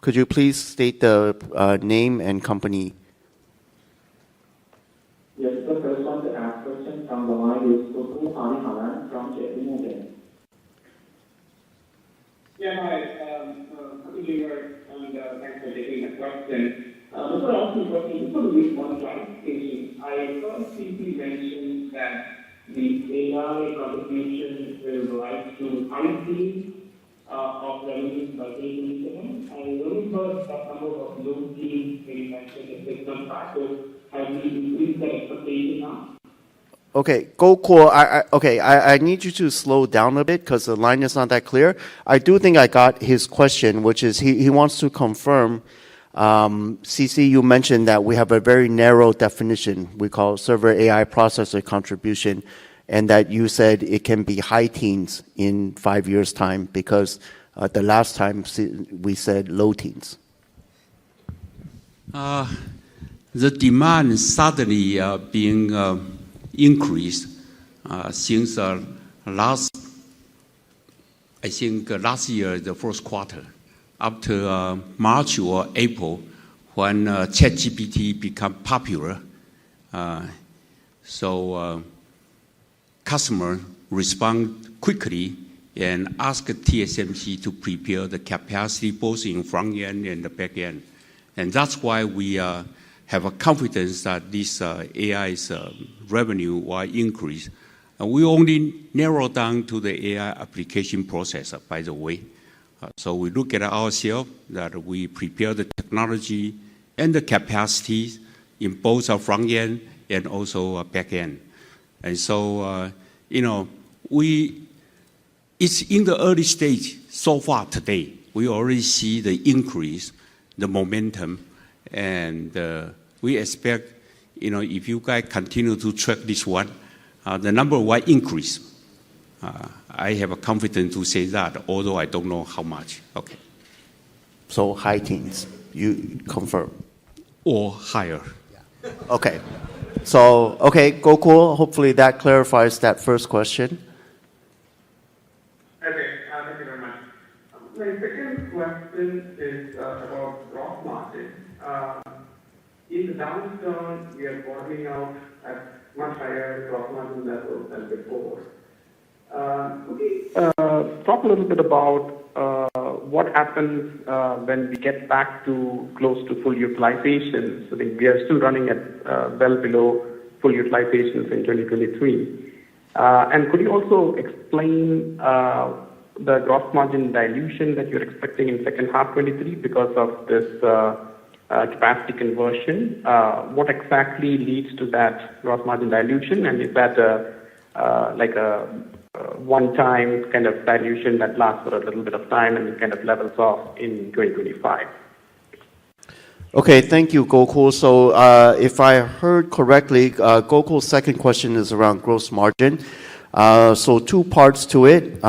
could you please state the name and company? Yes, the first one to ask question from the line is Gokul Hariharan from JP Morgan. Yeah, hi. Happy New Year, and thanks for taking the question. Before asking the question, before we make one clarification, I heard CP mention that the AI contribution will rise to high teens of revenues by 2027. I remember that number of low teens when you mentioned the 6 months back. So have we increased that expectation now? Okay, Gokul, I need you to slow down a bit because the line is not that clear. I do think I got his question, which is he wants to confirm, CC, you mentioned that we have a very narrow definition we call server AI processor contribution, and that you said it can be high teens in 5 years' time because the last time we said low teens. The demand suddenly being increased since last year, the first quarter, after March or April, when ChatGPT became popular. So customers respond quickly and ask TSMC to prepare the capacity both in front end and the back end. And that's why we have a confidence that this AI's revenue will increase. We only narrow down to the AI application processor, by the way. So we look at ourselves that we prepare the technology and the capacities in both our front end and also back end. And so, it's in the early stage so far today. We already see the increase, the momentum, and we expect, if you guys continue to track this one, the number will increase. I have a confidence to say that, although I don't know how much. Okay. So high teens, you confirm? Or higher. Yeah. Okay. So, Gokul, hopefully that clarifies that first question. Okay, thank you very much. My second question is about gross margin. In the downturn, we are bottoming out at much higher gross margin levels than before. Could you talk a little bit about what happens when we get back to close to full utilization? So we are still running at well below full utilizations in 2023. And could you also explain the gross margin dilution that you're expecting in second half 23 because of this capacity conversion? What exactly leads to that gross margin dilution? And is that like a one-time kind of dilution that lasts for a little bit of time and it kind of levels off in 2025? Okay, thank you, Gokul. So if I heard correctly, Gokul's second question is around gross margin. So two parts to it.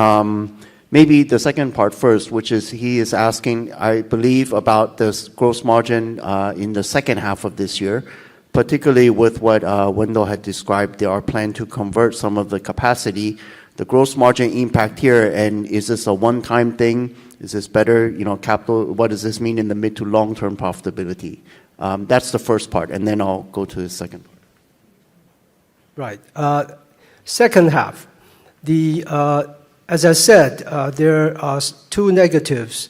Maybe the second part first, which is he is asking, I believe, about this gross margin in the second half of this year, particularly with what Wendell had described, there are plans to convert some of the capacity, the gross margin impact here, and is this a one-time thing? Is this better, capital? What does this mean in the mid to long-term profitability? That's the first part, and then I'll go to the second part. Right. Second half, as I said, there are two negatives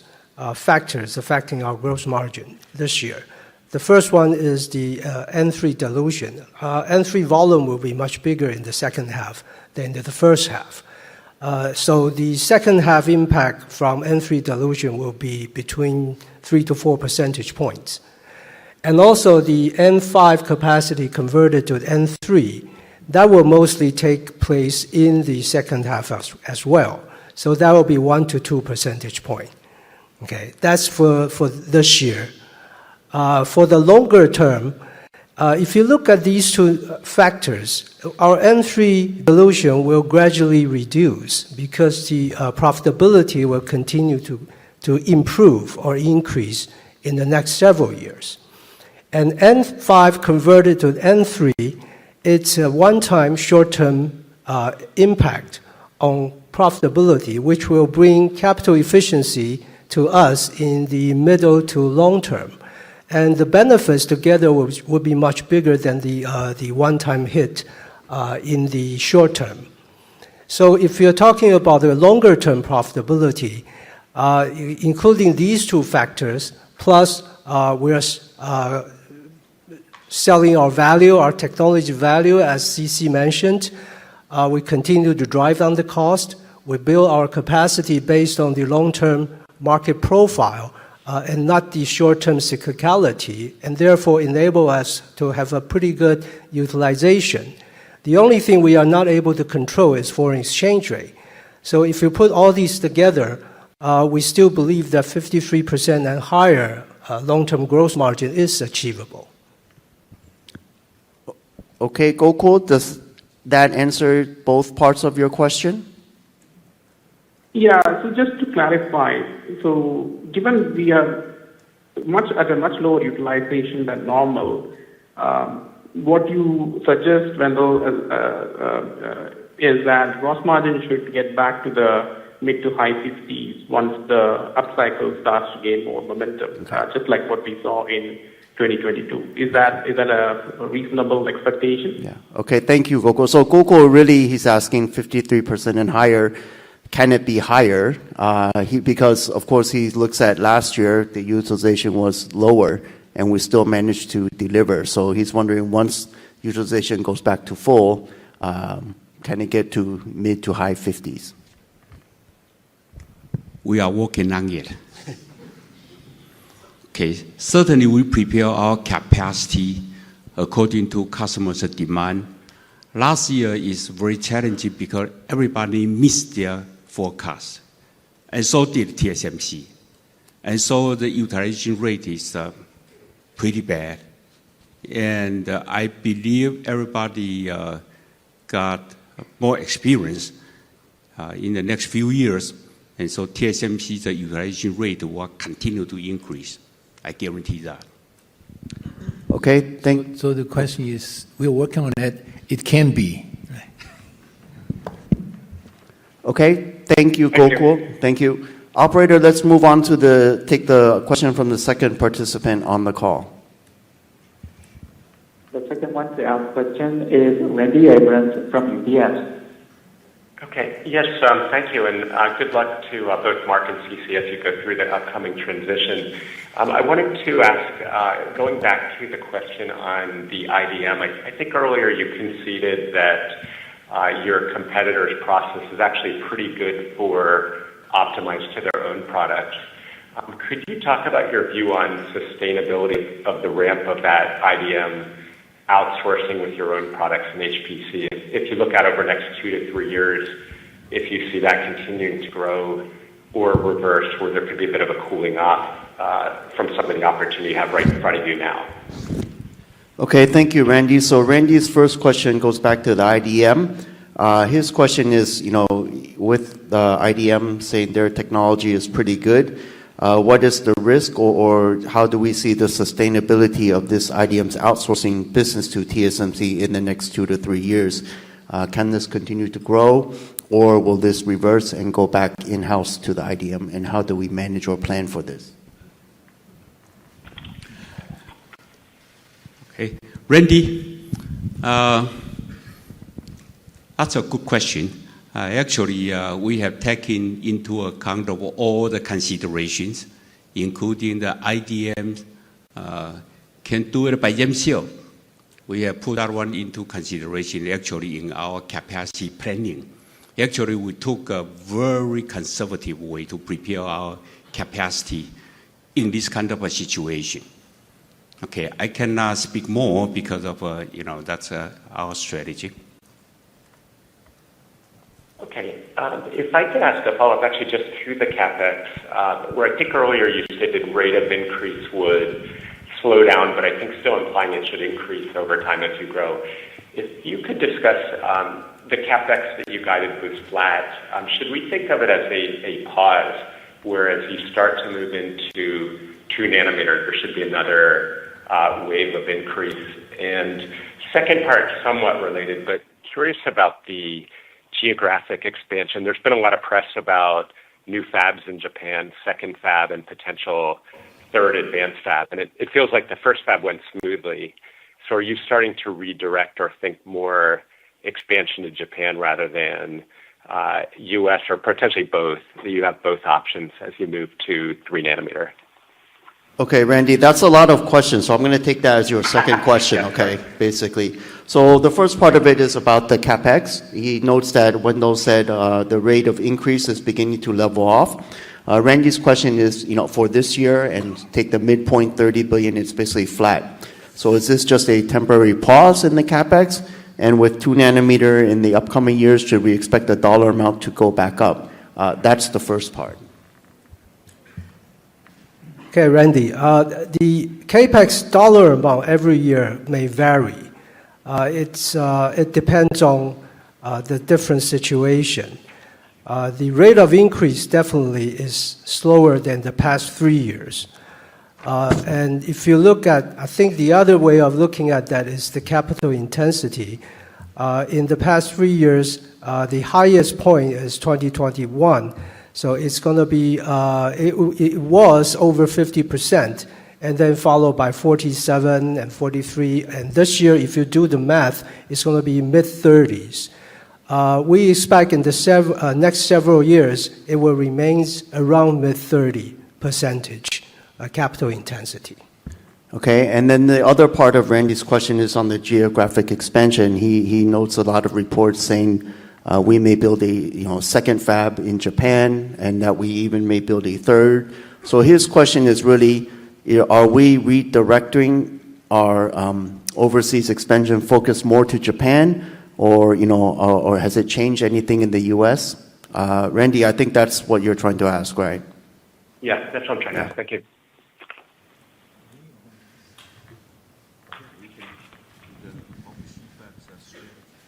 factors affecting our gross margin this year. The first one is the N3 dilution. N3 volume will be much bigger in the second half than in the first half. So the second half impact from N3 dilution will be between 3 to 4 percentage points. And also the N5 capacity converted to N3, that will mostly take place in the second half as well. So that will be 1 to 2 percentage points. Okay, that's for this year. For the longer term, if you look at these two factors, our N3 dilution will gradually reduce because the profitability will continue to improve or increase in the next several years. And N5 converted to N3, it's a one-time short-term impact on profitability, which will bring capital efficiency to us in the middle to long term. And the benefits together will be much bigger than the one-time hit in the short term. So if you're talking about the longer-term profitability, including these two factors, plus we're selling our value, our technology value, as CC mentioned, we continue to drive down the cost. We build our capacity based on the long-term market profile and not the short-term cyclicality, and therefore enable us to have a pretty good utilization. The only thing we are not able to control is foreign exchange rate. So if you put all these together, we still believe that 53% and higher long-term gross margin is achievable. Okay, Gokul, does that answer both parts of your question? Yeah, so just to clarify, so given we are at a much lower utilization than normal, what you suggest, Wendell, is that gross margin should get back to the mid to high 50s once the upcycle starts to gain more momentum, just like what we saw in 2022. Is that a reasonable expectation? Yeah. Okay, thank you, Gokul. So Gokul, really, he's asking 53% and higher. Can it be higher? Because, of course, he looks at last year, the utilization was lower, and we still managed to deliver. So he's wondering, once utilization goes back to full, can it get to mid to high 50s? We are working on it. Okay, certainly we prepare our capacity according to customers' demand. Last year is very challenging because everybody missed their forecast, and so did TSMC. And so the utilization rate is pretty bad. And I believe everybody got more experience in the next few years. And so TSMC's utilization rate will continue to increase. I guarantee that. Okay, So the question is, we're working on it. It can be. Okay, thank you, Gokul. Thank you. Operator, let's move on to take the question from the second participant on the call. The second one to ask question is Randy Abrams from UBS. Okay. Yes, thank you, and good luck to both Mark and CC as you go through the upcoming transition. I wanted to ask, going back to the question on the IDM, I think earlier you conceded that your competitor's process is actually pretty good for optimized to their own products. Could you talk about your view on sustainability of the ramp of that IDM outsourcing with your own products in HPC? If you look out over the next 2 to 3 years, if you see that continuing to grow or reverse, where there could be a bit of a cooling off from some of the opportunity you have right in front of you now. Okay, thank you, Randy. So Randy's first question goes back to the IDM. His question is, with the IDM saying their technology is pretty good, what is the risk or how do we see the sustainability of this IDM's outsourcing business to TSMC in the next 2 to 3 years? Can this continue to grow or will this reverse and go back in-house to the IDM? And how do we manage or plan for this? Okay, Randy, that's a good question. Actually, we have taken into account of all the considerations, including the IDMs can do it by themselves. We have put that one into consideration actually in our capacity planning. Actually, we took a very conservative way to prepare our capacity in this kind of a situation. Okay, I cannot speak more because of, that's our strategy. Okay. If I could ask a follow-up, actually just to the CapEx, where I think earlier you said the rate of increase would slow down, but I think still implying it should increase over time as you grow. If you could discuss the CapEx that you guided was flat, should we think of it as a pause, whereas you start to move into 2 nanometer, there should be another wave of increase? And second part, somewhat related, but curious about the geographic expansion. There's been a lot of press about new fabs in Japan, second fab, and potential third advanced fab. And it feels like the first fab went smoothly. So are you starting to redirect or think more expansion to Japan rather than U.S. or potentially both? You have both options as you move to 3 nanometer. Okay, Randy, that's a lot of questions, so I'm going to take that as your second question, okay, basically. So the first part of it is about the CapEx. He notes that Wendell said the rate of increase is beginning to level off. Randy's question is, for this year, and take the midpoint 30 billion, it's basically flat. So is this just a temporary pause in the CapEx? And with 2 nanometer in the upcoming years, should we expect the dollar amount to go back up? That's the first part. Okay, Randy, the CAPEX dollar amount every year may vary. It depends on the different situation. The rate of increase definitely is slower than the past 3 years. And if you look at, I think the other way of looking at that is the capital intensity. In the past 3 years, the highest point is 2021. So it's going to be, it was over 50%, and then followed by 47 and 43. And this year, if you do the math, it's going to be mid-30s. We expect in the next several years, it will remain around mid-30% capital intensity. Okay, and then the other part of Randy's question is on the geographic expansion. He notes a lot of reports saying we may build a second fab in Japan, and that we even may build a third. So his question is really, are we redirecting our overseas expansion focus more to Japan, or or has it changed anything in the U.S.? Randy, I think that's what you're trying to ask, right? Yeah, that's what I'm trying to ask. Thank you.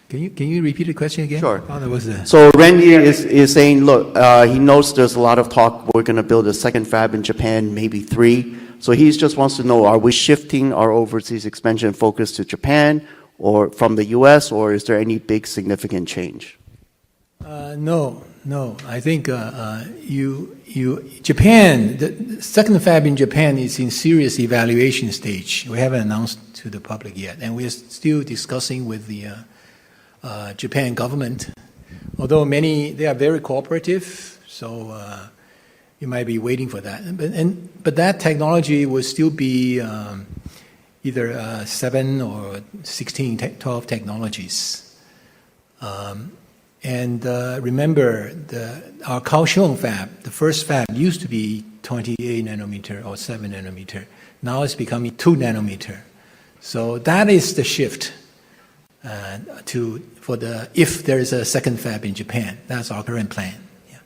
Can you repeat the question again? Sure. Oh, that was So Randy is saying, look, he knows there's a lot of talk. We're going to build a second fab in Japan, maybe 3. So he just wants to know, are we shifting our overseas expansion focus to Japan or from the U.S., or is there any big significant change? No. I think Japan, the second fab in Japan is in serious evaluation stage. We haven't announced to the public yet, and we're still discussing with the Japan government. Although they are very cooperative, so you might be waiting for that. But that technology will still be either 7 or 16, 12 technologies. And remember, our Kaohsiung fab, the first fab, used to be 28 nanometer or 7 nanometer. Now it's becoming 2 nanometer. So that is the shift if there is a second fab in Japan. That's our current plan. Yeah.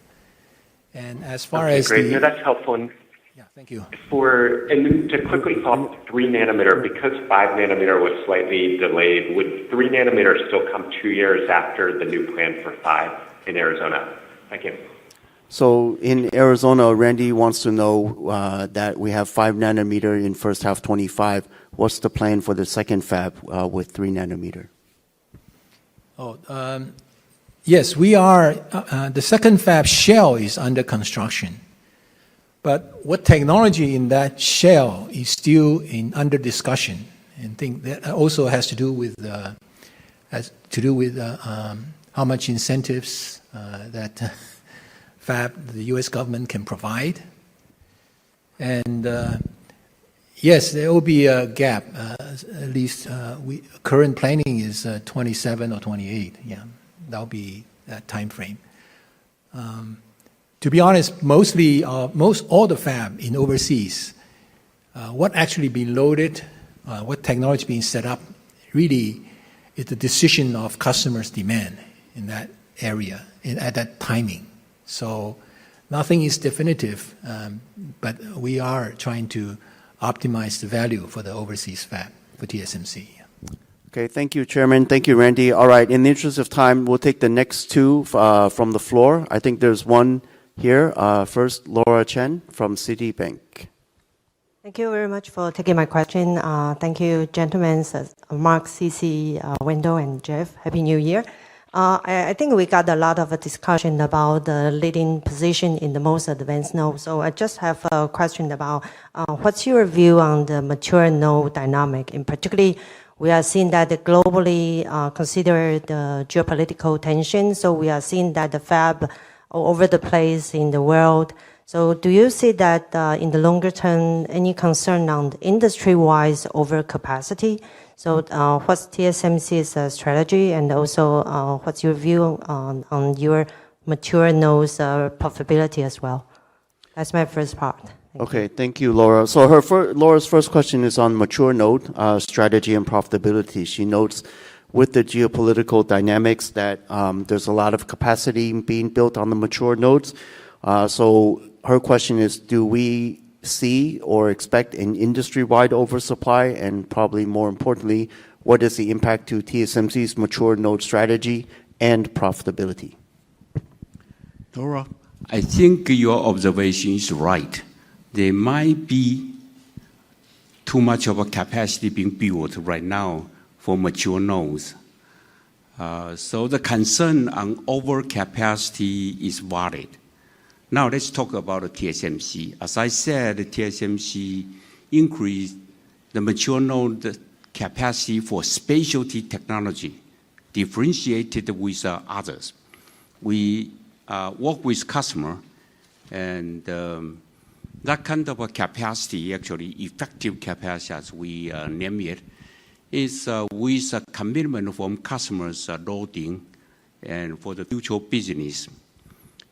And as far as great. No, that's helpful. Yeah, thank you. And then to quickly follow up, 3 nanometer, because 5 nanometer was slightly delayed, would 3 nanometer still come 2 years after the new plan for 5 in Arizona? Thank you. So in Arizona, Randy wants to know that we have 5 nanometer in first half 25. What's the plan for the second fab with 3 nanometer? Yes, we are. The second fab shell is under construction. But what technology in that shell is still under discussion, and think that also has to do with how much incentives that the U.S. government can provide. And yes, there will be a gap. At least current planning is 27 or 28. Yeah, that'll be that time frame. To be honest, most all the fab in overseas, what actually being loaded, what technology being set up, really is the decision of customers' demand in that area. at that timing. So nothing is definitive, but we are trying to optimize the value for the overseas fab for TSMC. Okay, thank you, Chairman. Thank you, Randy. All right, in the interest of time, we'll take the next two from the floor. I think there's one here. First, Laura Chen from Citibank. Thank you very much for taking my question. Thank you, gentlemen, Mark, CC, Wendell, and Jeff. Happy New Year. I think we got a lot of discussion about the leading position in the most advanced node. So I just have a question about what's your view on the mature node dynamic? In particular, we are seeing that globally, consider the geopolitical tension. So we are seeing that the fab all over the place in the world. So do you see that in the longer term, any concern on the industry-wise overcapacity? So what's TSMC's strategy, and also what's your view on your mature nodes profitability as well? That's my first part. Thank you, Laura. So Laura's first question is on mature node strategy and profitability. She notes with the geopolitical dynamics that there's a lot of capacity being built on the mature nodes. So her question is, do we see or expect an industry-wide oversupply? And probably more importantly, what is the impact to TSMC's mature node strategy and profitability? Laura, I think your observation is right. There might be too much of a capacity being built right now for mature nodes. So the concern on overcapacity is valid. Now let's talk about TSMC. As I said, TSMC increased the mature node capacity for specialty technology, differentiated with others. We work with customer, and that kind of a capacity, actually effective capacity as we name it, is with a commitment from customers loading and for the future business.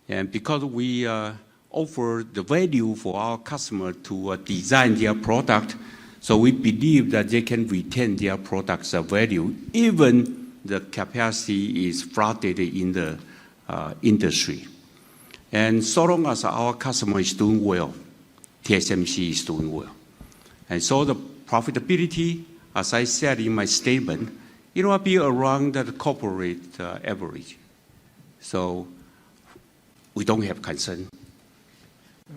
And because we offer the value for our customer to design their product, so we believe that they can retain their product's value, even the capacity is flooded in the industry. And so long as our customer is doing well, TSMC is doing well. And so the profitability, as I said in my statement, it will be around the corporate average. So we don't have concern.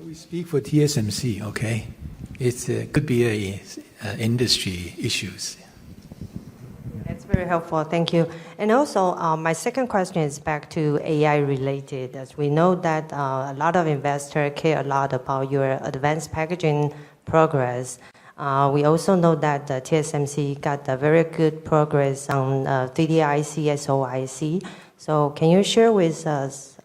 We speak for TSMC, okay? It could be industry issues. That's very helpful. Thank you. And also, my second question is back to AI related. As we know that a lot of investors care a lot about your advanced packaging progress. We also know that TSMC got a very good progress on 3D IC, SOIC. So can you share with us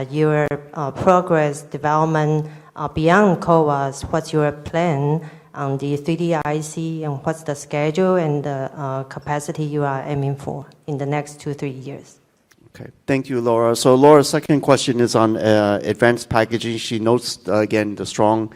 your progress development beyond CoWoS? What's your plan on the 3D IC, and what's the schedule and the capacity you are aiming for in the next 2-3 years? Okay, thank you, Laura. So Laura's second question is on advanced packaging. She notes, again, the strong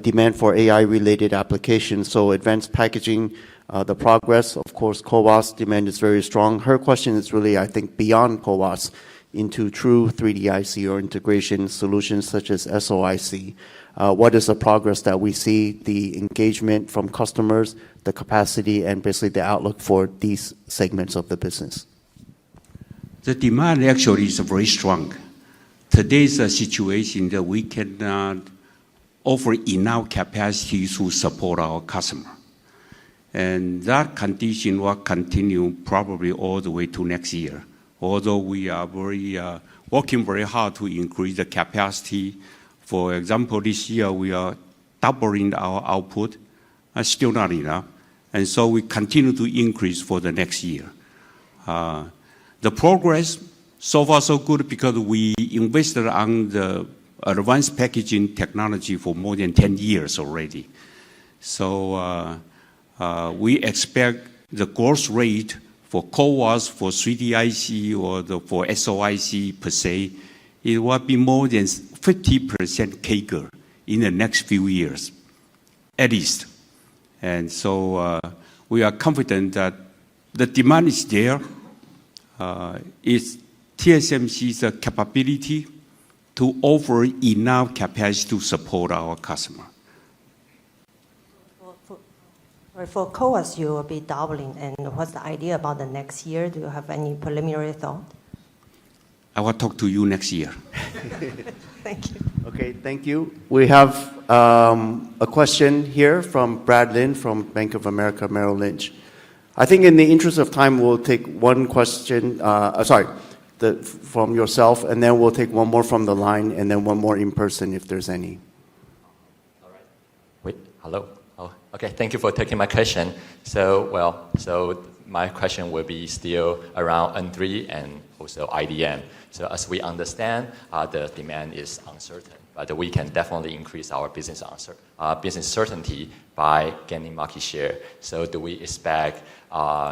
demand for AI-related applications. So advanced packaging, the progress, of course, CoWoS demand is very strong. Her question is really, I think, beyond CoWoS into true 3D IC or integration solutions such as SOIC. What is the progress that we see, the engagement from customers, the capacity, and basically the outlook for these segments of the business? The demand actually is very strong. Today's situation that we cannot offer enough capacity to support our customer. And that condition will continue probably all the way to next year. Although we are working very hard to increase the capacity. For example, this year we are doubling our output. That's still not enough. And so we continue to increase for the next year. The progress, so far so good, because we invested on the advanced packaging technology for more than 10 years already. So we expect the growth rate for CoWoS, for 3D IC, or for SOIC per se, it will be more than 50% CAGR in the next few years, at least. And so we are confident that the demand is there. It's TSMC's capability to offer enough capacity to support our customer. For CoWoS, you will be doubling, and what's the idea about the next year? Do you have any preliminary thought? I will talk to you next year. Thank you. Okay, thank you. We have a question here from Brad Lin from Bank of America Merrill Lynch. I think in the interest of time, we'll take one question, from yourself, and then we'll take one more from the line, and then one more in person if there's any. All right. Wait, hello. Oh, okay. Thank you for taking my question. So my question will be still around N3 and also IDM. So as we understand, the demand is uncertain, but we can definitely increase our business certainty by gaining market share. So do we expect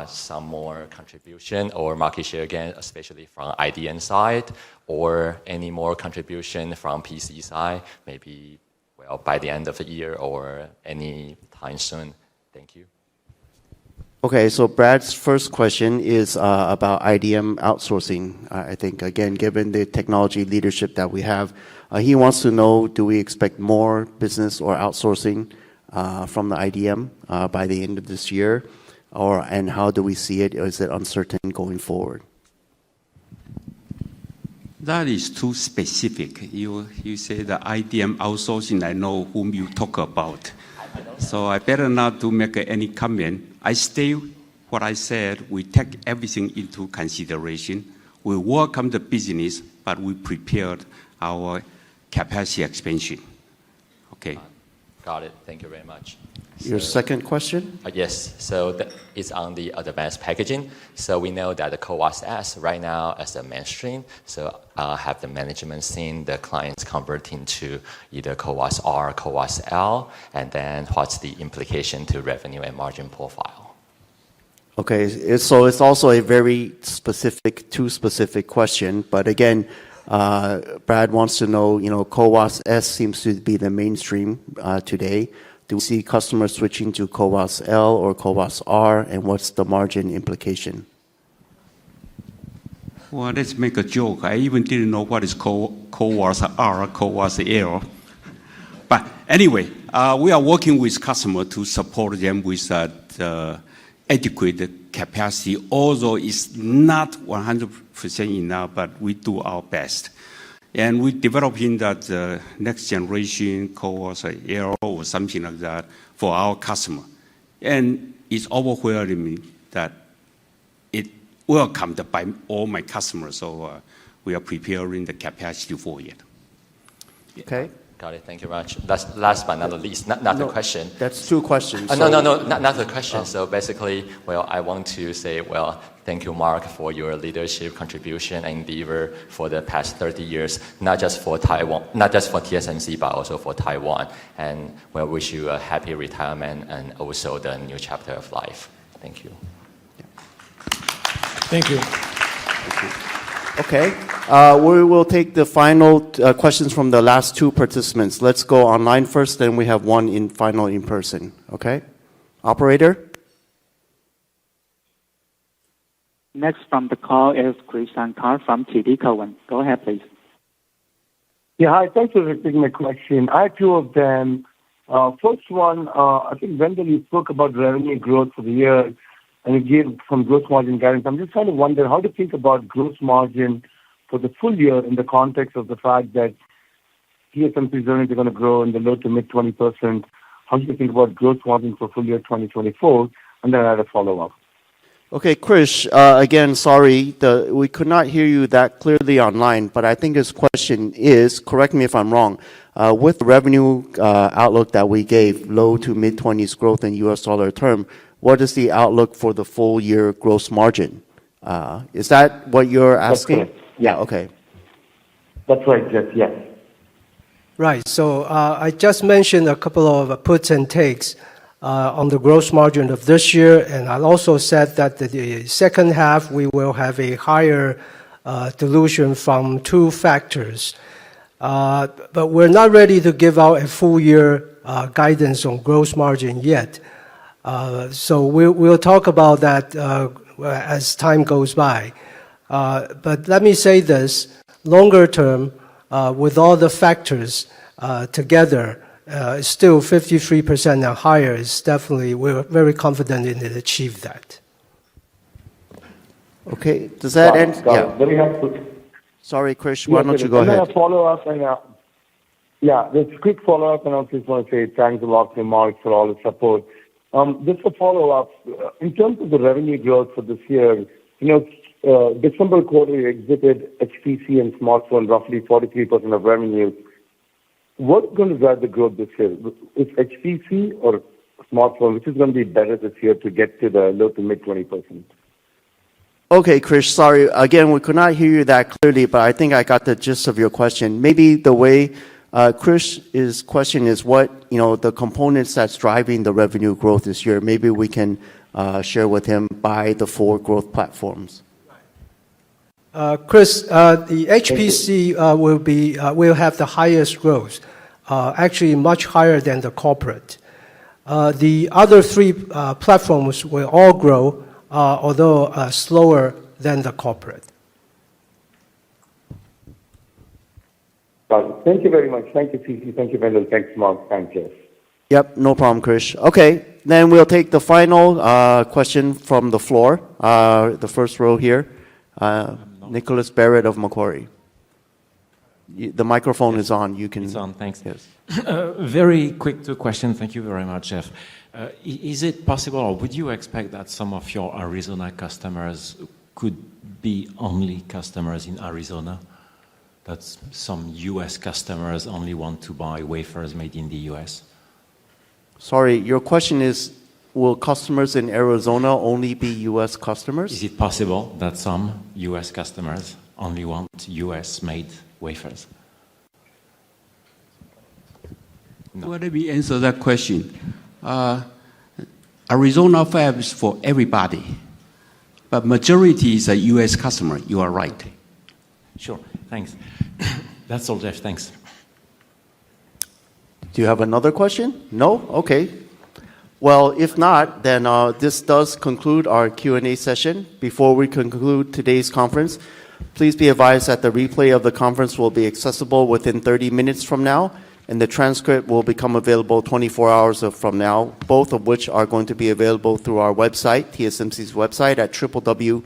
some more contribution or market share again, especially from IDM side, or any more contribution from PC side, maybe by the end of the year or any time soon? Thank you. Okay, so Brad's first question is about IDM outsourcing. I think, again, given the technology leadership that we have, he wants to know, do we expect more business or outsourcing from the IDM by the end of this year? And how do we see it? Is it uncertain going forward? That is too specific. You say the IDM outsourcing, I know whom you talk about. So I better not to make any comment. I stay what I said. We take everything into consideration. We welcome the business, but we prepared our capacity expansion. Okay. Got it. Thank you very much. Your second question? Yes. So it's on the advanced packaging. So we know that the CoWoS-S right now as a mainstream. So have the management seen the clients converting to either CoWoS-R, CoWoS-L, and then what's the implication to revenue and margin profile? Okay, so it's also a very too specific question. But again, Brad wants to know, CoWoS-S seems to be the mainstream today. Do we see customers switching to CoWoS-L or CoWoS-R, and what's the margin implication? Well, let's make a joke. I even didn't know what is CoWoS-R, CoWoS-L. But anyway, we are working with customers to support them with adequate capacity, although it's not 100% enough, but we do our best. And we're developing that next generation CoWoS-L or something like that for our customer. And it's overwhelming that it welcomed by all my customers. So we are preparing the capacity for it. Okay. Got it. Thank you very much. That's last but not the least, not the question. That's two questions. No, not the question. Oh. So basically, I want to say, thank you, Mark, for your leadership contribution and endeavor for the past 30 years, not just for Taiwan, not just for TSMC, but also for Taiwan. And we wish you a happy retirement and also the new chapter of life. Thank you. Thank you. Thank you. Okay, we will take the final questions from the last two participants. Let's go online first, then we have one in person. Okay, operator. Next from the call is Chris Sankar from TD Cowen. Go ahead, please. Yeah, hi. Thanks for taking my question. I have two of them. First one, I think Wendell, you spoke about revenue growth for the year, and you gave some gross margin guidance. I'm just trying to wonder how to think about gross margin for the full year in the context of the fact that TSMC's earnings are going to grow in the low to mid 20%. How do you think about gross margin for full year 2024? And then I had a follow-up. Okay, Krish, again, sorry, we could not hear you that clearly online, but I think his question is, correct me if I'm wrong, with the revenue outlook that we gave, low to mid 20s growth in US dollar term, what is the outlook for the full year gross margin? Is that what you're asking? That's correct. Yeah. Okay. That's right, Jeff, yes. Right. So I just mentioned a couple of puts and takes on the gross margin of this year, and I also said that the second half we will have a higher dilution from two factors. But we're not ready to give out a full year guidance on gross margin yet. So we'll talk about that as time goes by. But let me say this, longer term, with all the factors together, still 53% and higher is definitely, we're very confident in it achieve that. Okay, does that end? Yeah. Very helpful. Sorry, Krish, why don't you go and ahead? Then a follow-up, and just a quick follow-up, and I just want to say thanks a lot to Mark for all the support. Just a follow-up, in terms of the revenue growth for this year, December quarter you exited HPC and smartphone roughly 43% of revenue. What's going to drive the growth this year? Is HPC or smartphone, which is going to be better this year to get to the low to mid 20%? Okay, Krish, sorry. Again, we could not hear you that clearly, but I think I got the gist of your question. Maybe the way Krish's question is what, the components that's driving the revenue growth this year, maybe we can share with him by the 4 growth platforms. Chris, the HPC will have the highest growth, actually much higher than the corporate. The other 3 platforms will all grow, although slower than the corporate. Thank you very much. Thank you, CC. Thank you, Wendell. Thanks, Mark. Thanks, Jeff. Yep, no problem, Krish. Okay, then we'll take the final question from the floor, the first row here. Nicholas Barrett of Macquarie. The microphone is on. You can. It's on, thanks. Yes. Very quick 2 questions. Thank you very much, Jeff. Is it possible, or would you expect that some of your Arizona customers could be only customers in Arizona? That some U.S. customers only want to buy wafers made in the U.S.? Sorry, your question is, will customers in Arizona only be U.S. customers? Is it possible that some U.S. customers only want U.S.-made wafers? No. Well, let me answer that question. Arizona fab is for everybody, but majority is a U.S. customer. You are right. Sure, thanks. That's all, Jeff. Thanks. Do you have another question? No? Okay. Well, if not, then this does conclude our Q&A session. Before we conclude today's conference, please be advised that the replay of the conference will be accessible within 30 minutes from now, and the transcript will become available 24 hours from now, both of which are going to be available through our website, TSMC's website, at www.tsmc.com.